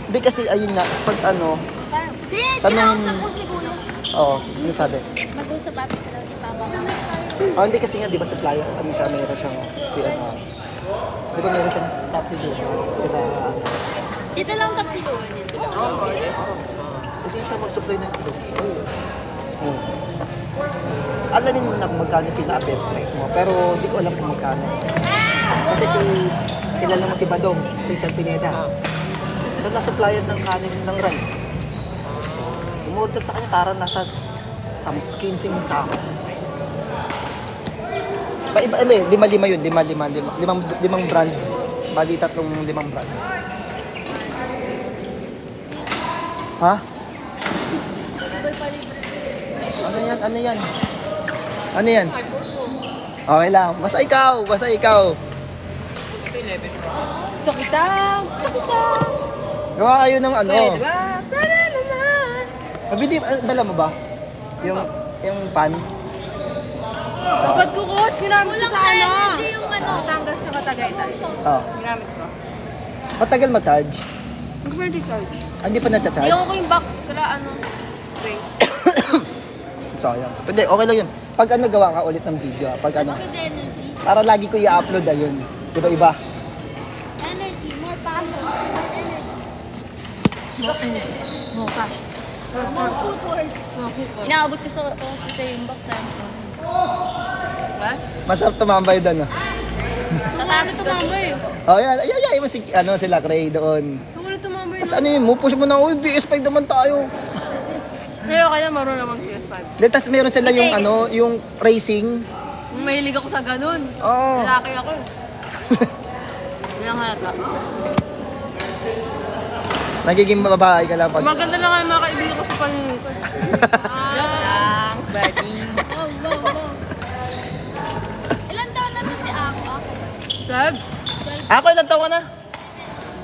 Hindi kasi ayun nga, pag ano, Hindi, Tanong- kinausap ko si Kuya. oo, ano sabi? Mag-usap ata sila ni Papa. Oh, hindi kasi nga, di ba supplier, ano siya, meron siyang, di ba meron siyang taxi dito? Sila, Dito lang taxi doon. hindi siya mag-supply ng itlog. Oo. Alamin mo na kung magkano yung pinaka-best price mo, pero di ko alam kung magkano. Kasi kilala mo si Badong, Christian Pineda. So, na-supplier ng kanin ng rice. Umorder sa kanya, parang nasa 15 sa akin. Lima yun, limang brand. Bali, limang brand. Ha? Ano yan? Ano yan? Okay lang. Basta ikaw. gusto kita. Gusto kita. Gawa kayo ng ano. Pwede ba? Pwede naman. Mabili, dala mo ba? Yung pan? Ba't ko, coach? Ginamit ko Kulang sa sa ano? energy yung ano. Batangas sa Katagaytay. Oh. Ginamit ko. Matagal ma-charge? Hindi ko charge. Ah, hindi pa na-charge? Iyon ko yung box. Kala ano? Ray. Sayang. Hindi, okay lang yun. Pag ano gawa ka ulit ng video, pag ano, With energy. para lagi ko i-upload ayun. Iba-iba. Energy. More passion. More energy. No cash. More footwork. Inaabot ko sa yung box. What? Masarap tumambay doon. Sa taas ko. Oh, yan. Ay, mo si, sila Cray doon. Sumunod tumambay. Tapos ano yun mo, push mo na, uy, BS5 naman tayo. Pero kaya marunong naman PS5. Then, tapos meron sila yung yung racing. Mahilig ako sa ganun. Oo. Lalaki ako eh. Hindi lang halata. Nagiging babae ka lang pag... Maganda lang ang mga kaibigan ko sa paningin ko. Lang, buddy. Wow. Ilan taon na to si Ako? Sab? Ako, ilang taon ka na?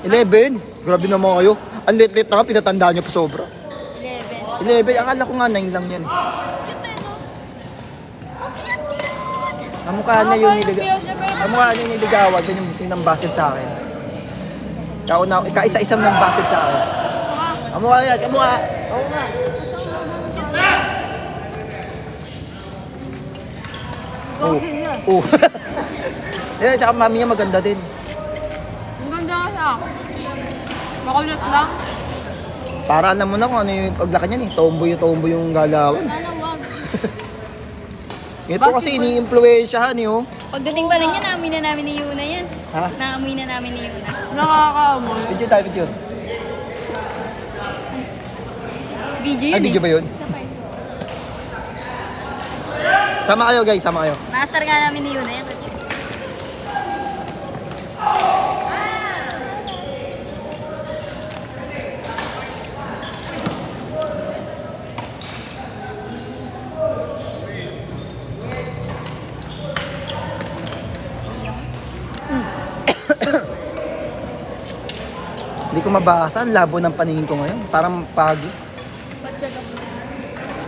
11. Grabe naman kayo. Ang lit-lit na nga, pinatandaan nyo pa sobra. 11. 11. Akala ko nga 9 lang yan. Cute eh, no? Ang cute! Ang mukha niya yung niligawan. Yun yung nambasted sa akin. Kaisa-isang nambasted sa akin. Ang mukha yan. Ang mukha. Oo nga. Gawin niya. Oo. Eh, tsaka mami niya maganda din. Ang ganda nga sa ako. Makulit lang. Para alam mo na kung ano yung paglaki niyan eh. Tomboy yung galawan. Sana wag. Ito kasi ini-impluensyahan eh oh. Pagdating pa lang yan, naamoy na namin ni Yuna yan. Ha? Naamoy na namin ni Yuna. Nakakaamoy. Video tayo, video. Video Ay, yun video ba yun? Sama kayo guys, sama kayo. Nakasar nga namin ni Yuna yan. Hindi ko mabasa, ang labo ng paningin ko ngayon. Parang pagi.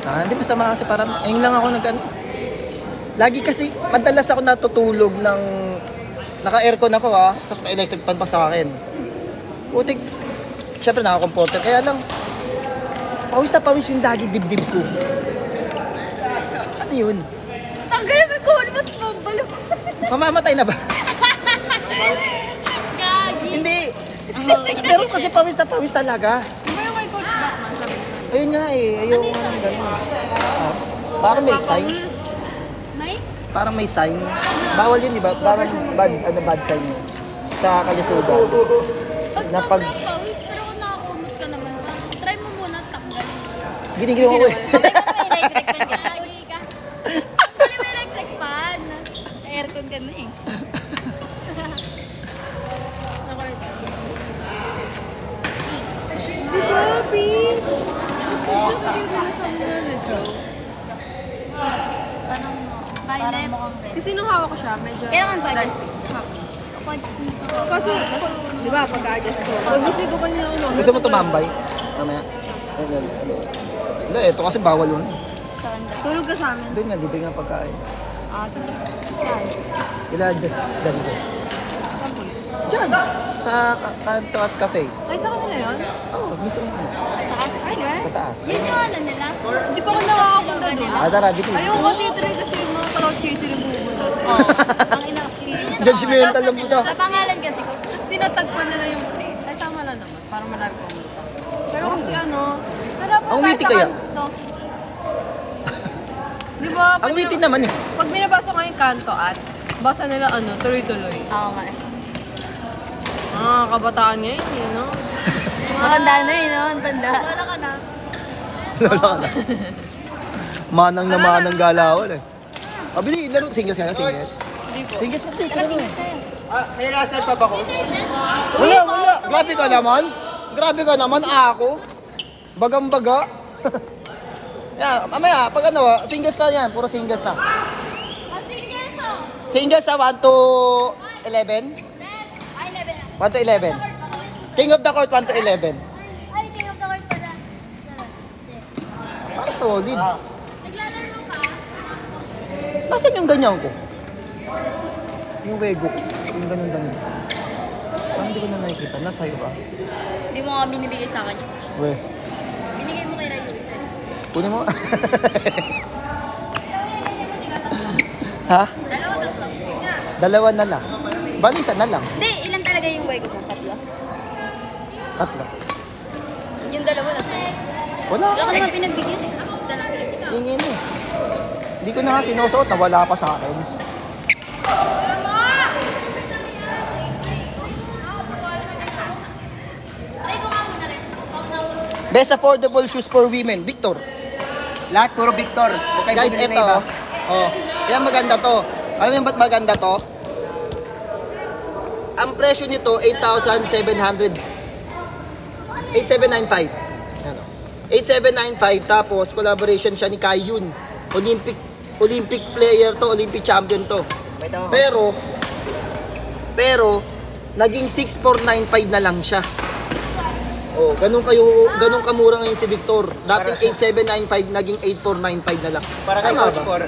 Hindi masama kasi parang, ayun lang ako nag-ano. Lagi kasi, madalas ako natutulog ng naka-aircon ako ha, tapos na-electric fan pa sa akin. Putik, syempre naka-comforter, kaya lang, pawis na pawis yung lagi dibdib ko. Ano yun? Tanggalin mo ko, ano ba't mabalo? Mamamatay na ba? Gagi. Hindi. Pero kasi pawis na pawis talaga. Di ba yung kay Coach Bachman sabi ko? Ayun nga eh, ayoko nga ng gano'n. Parang may sign. May? Parang may sign. Bawal yun, di ba? Parang bad sign sa kalusugan. Pag Na pag- sobrang pawis, pero kung nakakumos ka naman, try mo muna tanggalin. Ginigil ko eh. Patay mo may electric fan ka. Uli ka. Patay mo electric fan. Aircon ka na eh. Violet. Kasi nung hawak ko siya, medyo... Kailangan ba adjust? Kaso, di ba, pag-adjust ko. Pag-isig ko pa niya ulo. Gusto mo tumambay? Mamaya. Wala, ito kasi bawal yun. Tulog ka sa amin. Doon nga, libre nga pagkain. Ah, tulog. Ilan des? Diyan, sa kanto at cafe. Ay, sa kanila yun? Oo, mismo ano. Taas. Ay, di ba? Sa taas. Yun yung ano nila. Hindi pa ako nakakapunta doon. Tara, dito. Ayoko kasi try kasi yung mga cloud chaser yung bumubuto. Ang inakasli. Judgmental lang ito. Sa pangalan kasi ko. Tapos tinatagpan nila yung place. Ay, tama lang naman. Para manarko ang lupa. Pero kasi ano, narapan Ang tayo witty sa kaya? kanto. Di ba? Ang witty naman eh. Pag binabasa ko yung kanto at basa nila ano, tuloy-tuloy. Oo nga eh. Ah, kabataan ngayon eh, no? Matanda na eh, no? Matanda. Lola ka na. Lola ka na. Manang na manang galawan eh. Abili, laro. Singles nga, singles. Singles na take. Laro. May lasal pa ba ko? Wala. Grabe ka naman. Grabe ka naman, ako. Bagang-baga. Yan, mamaya, pag ano, singles na yan. Puro singles na. Singles na 1 to 11. 1 to 11. King of the court, 1 to 11. Ay, king of the court pala. Parang solid. Naglalaro ka? Nasaan yung ganyan ko? Yung wego ko. Yung ganun-ganun. Parang hindi ko na nakikita. Nasa'yo ba? Hindi mo nga binibigay sa akin yun. Weh. Binigay mo kay Rayo isa. Kunin mo. Ha? Dalawa, tatlo. Dalawa na lang. Bali, isa na lang. Hindi, ilan talaga yung wego mo? Tatlo? Tatlo. Yung dalawa na sa'yo. Wala. Wala ka naman pinagbigyan eh. Isa lang. Tingin eh. Hindi ko na nga sinusuot. Nawala pa sa akin. Try ko nga muna rin. Best affordable shoes for women. Victor. Lahat puro Victor. Huwag kayo Guys, bumili ito. na iba. Oh. Yan maganda to. Alam mo yung ba't maganda to? Ang presyo nito, 8,700. 8,795. Yan o. 8,795. Tapos, collaboration siya ni Kayun. Olympic player to. Olympic champion to. Wait ako. Pero, naging 6,495 na lang siya. Oh, ganun kamura ngayon si Victor. Dating 8,795, naging 8,495 na lang. Para kay Tama Coach ba? Por.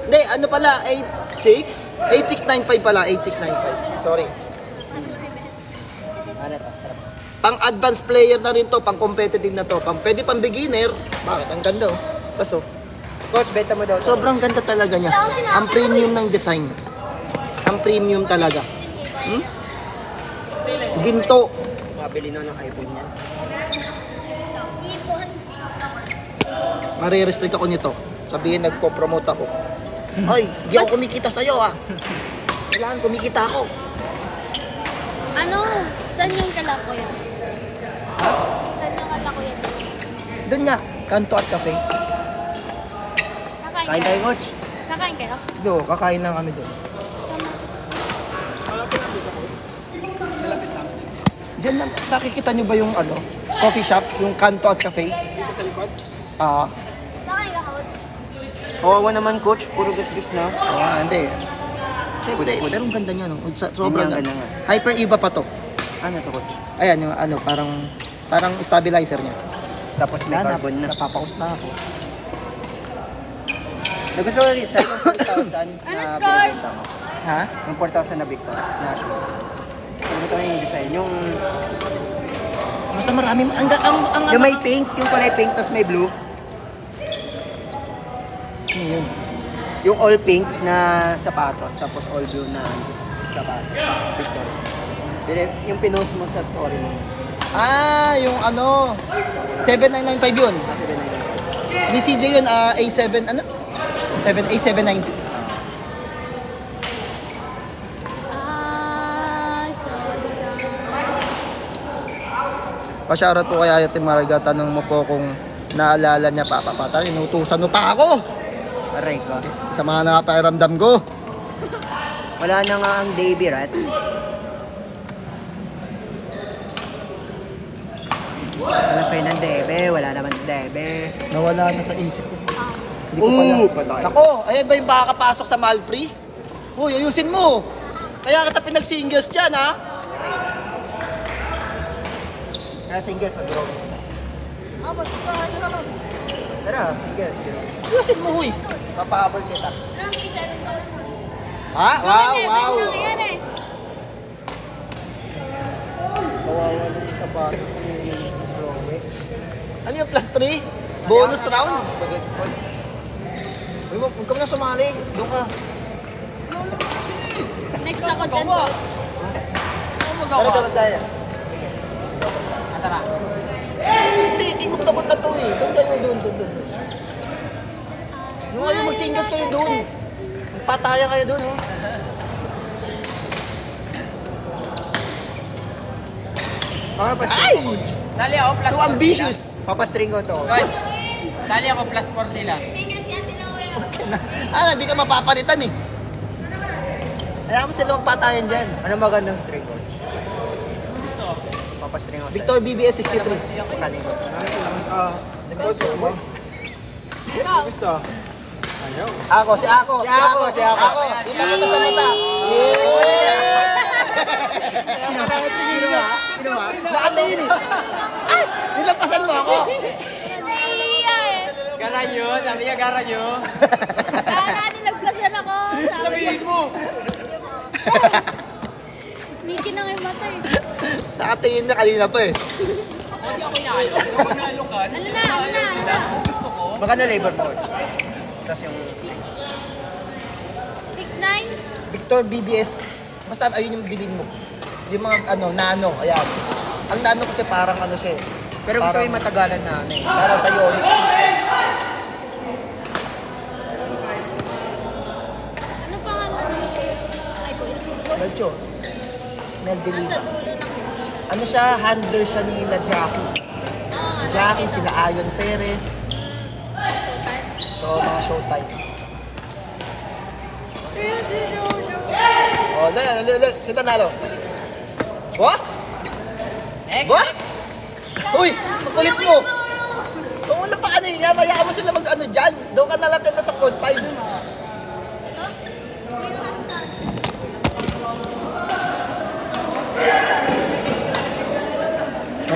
Hindi, ano pala, 8695 pala, 8695. Sorry. Ano to? Tara. Pang advanced player na rin to, pang competitive na to. Pwede pang beginner. Bakit? Ang ganda oh. Tapos oh, Coach, benta mo daw. sobrang ganda talaga niya. Ang premium ng design. Ang premium talaga. Ginto. Mabili na ng iPhone niya. Ipon. Marirestrict ako nito. Sabihin, nagpo-promote ako. Hoy, di ako kumikita sa'yo ah. Kailangan kumikita ako. Ano? Saan yung kalako yan? Saan yung kalako yan? Doon nga, Kanto at Cafe. Kakain Kain kayo? tayo, Coach. Kakain kayo? Do, kakain lang kami doon. Diyan lang, nakikita nyo ba yung ano, coffee shop, yung Kanto at Cafe? Dito sa likod? Kakain ka kaot? Kawawa naman, Coach. Puro gas-gas na. Hindi. Siyempre, pero ang ganda niya, no? Sobrang Ang ganda. ganda nga. Hyper Eva pa to. Ano to, Coach? Ayan, yung ano, parang stabilizer niya. Tapos may carbon na. Napapaus na ako. Nagusto ko rin sa'yo, 4,000 Ano na score? binibenta ko. Ha? Yung 4,000 na Victor na shoes. Ano ito yung design? Yung Basta marami. yung may pink, yung kulay pink, tapos may blue. Ano yun? Yung all pink na sapatos, tapos all blue na sapatos. Victor. Pero yung pinost mo sa story mo. Ah, yung ano, 7995 yun. Kasi binayad. Ni CJ yun, A7, ano? A790. Pa-shoutout po kay Ate Marga, tanong mo po kung naalala niya pa papata, inutusan mo pa ako Aray ko. sa mga nakapakiramdam ko. Wala na nga ang Davey Rat. Wala pa yun ang Debe, wala naman Debe. Nawala na sa isip ko. Hindi ko pala. Patay. Sako, ayan ba yung makakapasok sa Malpre? Uy, ayusin mo. Kaya kita pinag-singles dyan, ha? Tara, singles, sa bro. Oh, magkano? Tara, singles, bro. Ayusin mo, huy. Papahabol kita. Lang, isa rin daw. Ha? Wow, wow. Lang yan eh. Kawawa na yung sapatos ni Chloe. Ano yung plus 3? Bonus round? Uy, huwag ka na sumali. Doon ka. Next ako dyan, coach. Tara, tapos tayo. Hindi, ikot tapos na to eh. Doon kayo, doon. Nung kayo mag-singles kayo doon. Pataya kayo doon, oh. Ay! Sali ako plus Too ambitious. Papastring ko to. Coach, sali ako plus 4 sila. Singles yan sila, kuya. Hindi ka mapapalitan eh. Kaya mo sila magpatayan dyan. Ano magandang string, coach? Papastring ako Victor BBS 63. Pagkaling ko. Ikaw. Ako, si Ako. Si Ako. Kita kita sa mata. Nakatingin eh. Ay! Nilapasan mo ako. Naiiya eh. Garanyo, sabi niya garanyo. Kaya nilagpasan ako. Sabihin mo. Miki na yung mata eh. Nakatingin na kanina pa eh. Hindi ako inaayos. Ako nalukan. Ano na? Gusto ko. Maganda labor mo, coach. Tapos yung 6'9"? Victor BBS. Basta ayun yung bilhin mo. Yung mga nano. Ayan. Ang nano kasi parang ano siya eh. pero gusto ko Parang- yung matagalan na ano eh. Parang sa Onyx. Ano pangalan? Ay, boys. Melcho. Mel Nasa Delina. dulo ng... Ano siya? Handler siya nila Jackie. Jackie, sila Ayon Perez. So, mga showtime. Oh, dali. Sino panalo? What? What? Uy, ang kulit mo. Kung wala pa kanina, bayaan mo sila mag-ano dyan. Doon ka na lang kita sa court 5.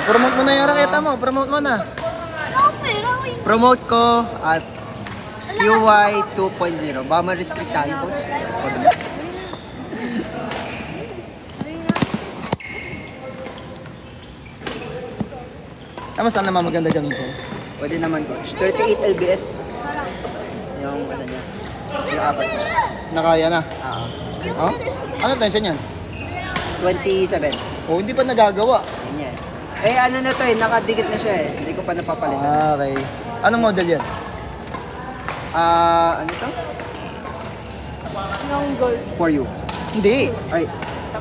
Promote mo na yung raketa mo. Promote mo na. Promote ko at QY 2.0. Ba ma-restrict tayo, coach? Kamusta naman maganda gamitin? Pwede naman, coach. 38 LBS. Yung ano niya. Yung apat niya. Nakaya na. Oo. Oh? Ano tension yan? 27. Oh, hindi pa nagagawa. Ganyan. Eh ano na to eh, nakadikit na siya eh. Hindi ko pa napapalitan. Okay. Anong model yan? Ano to? For you. Hindi. Ay,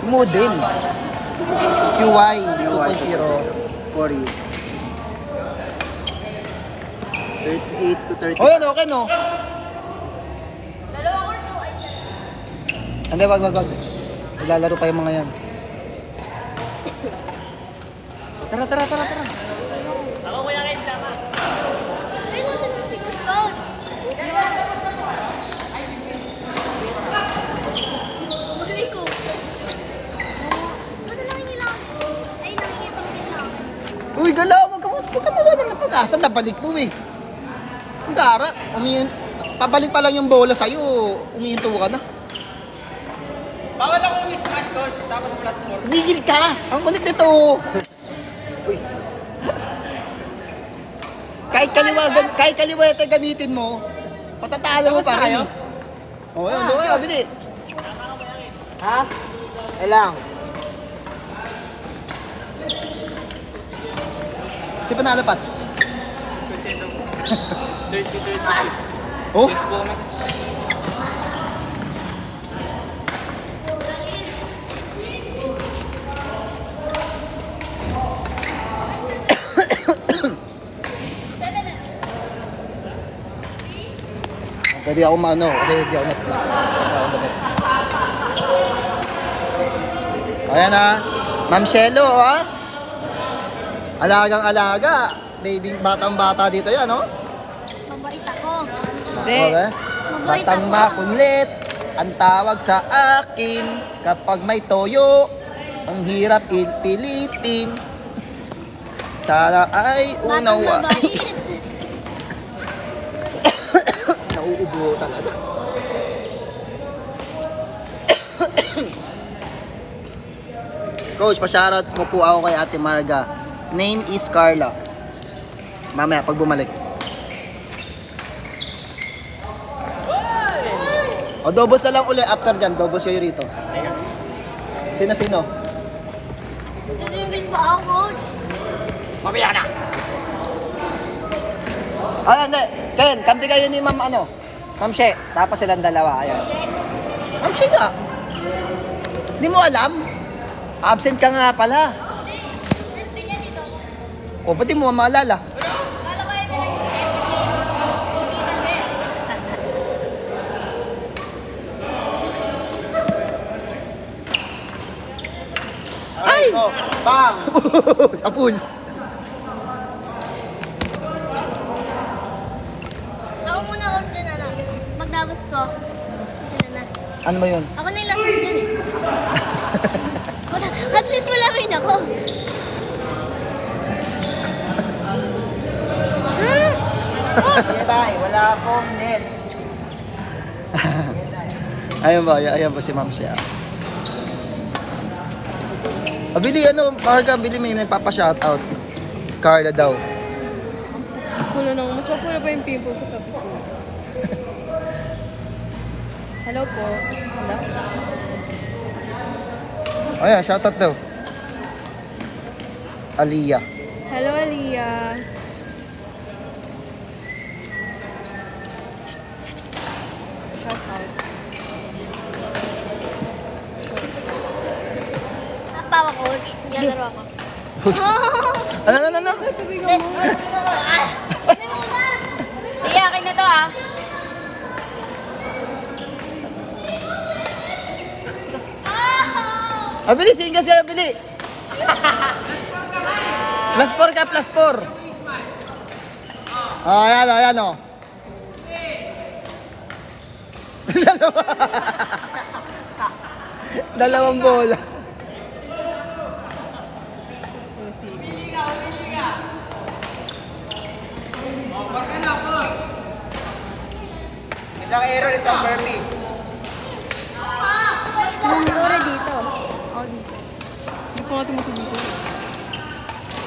Modem. QY 2.0. for you. 38 to 30. Oh, yan, okay, no? Hindi, wag. Ilalaro pa yung mga yan. Tara. Ay, natin yung figure goals. Muli ko. Ba't lang nila? Ay, nakikipag din lang. Uy, galaw, wag ka mawalan ng pag-asa. Nabalik mo eh. Ang gara, pabalik pa lang yung bola sa'yo, umihinto ka na. Bawal ako mismatch, coach. Tapos plus 4. Tumigil ka! Ang kulit nito! Uy. Kahit kaliwa ito gamitin mo, patatalo mo pa rin. Oo, yun, doon, bili. Ha? Kailang. Si panalo pat. 30-30. Oh, pwede ako maano kasi hindi ako na-flat. Ayan na. Ma'am Shelo, ha? Alagang-alaga. Baby, batang-bata dito yan, no? Mabait ako. Hindi. Okay. Mabait Batang ako. makulit. Ang tawag sa akin kapag may toyo. Ang hirap ipilitin. Sana ay Batang unawa. mabait. Nauubo talaga. Coach, pa-shoutout mo po ako kay Ate Marga. Name is Carla. Mamaya, pag bumalik. O, dobos na lang uli after dyan. Dobos kayo rito. Sino? Sisingil pa ako, coach. Ayan, hindi. Ken, kampi kayo ni Ma'am ano? Ma'am She. Tapos silang dalawa. Ayan. Ma'am She nga. Hindi mo alam? Absent ka nga pala. Hindi. First day niya dito. O, ba't di mo maalala? Kala ko ay pinag-share kasi hindi na share. Ay! Oh, bang! Sa pool. Ako muna, coach, din na. Pagdabos ko, ito na. Ano ba yun? Ako na yung last dyan eh. At least wala rin ako. Bye, wala akong net. Ayan ba si Ma'am Shea. Bili Marga, bili may nagpapa-shoutout. Carla daw. Mas mapula pa yung pimple ko sa pisngi. Hello po. Hello? Ayan, shoutout daw. Aliyah. Hello, Aliyah. Shout out. Pawa, coach. Naglalaro ako. Ano? Sige, akin na to ah. Bili, sige kasi, bili. Plus 4 ka, plus 4. Ayan o. Dalawang bola. Isang error, isang perfect. Siguro dito. Hindi ko nga tumatubisa.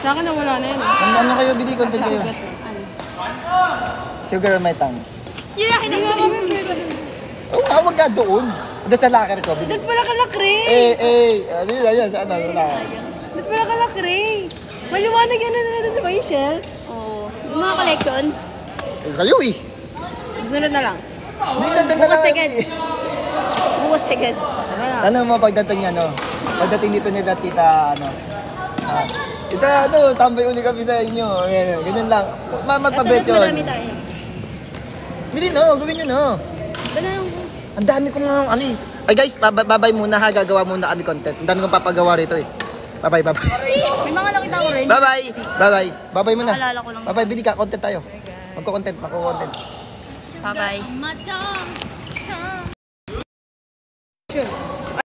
Sa akin na wala na yan. Ano kayo, bili, content kayo. Sugar on my tongue. Yun akin na space. Oo, wag ka doon. Doon sa locker ko, bili. Doon pala kalakri! Ano yun, ayan, sa ano, locker. Doon pala kalakri! Maliwanag yan na natin sa may shell. Oo. Yung mga collection. Kayo eh. Sunod na lang. Hindi, dandan na Bukas lang. agad. Bukas agad. Ano mo pagdating niya, no? Pagdating dito nila, tita, ano? Tita, tambay uli kami sa inyo. Ganyan lang. Magpabet Kasunod yun. madami tayo. Bili, no? Gawin nyo, no? Bala lang. Ang dami kong ano eh. Ay guys, babay muna ha. Gagawa muna kami content. Ang dami kong papagawa rito eh. Bye. May mga nakita ko rin. Bye. Babay muna. Naalala ko lang. Bye. Bili ka. Content tayo. Magko-content. Bye-bye.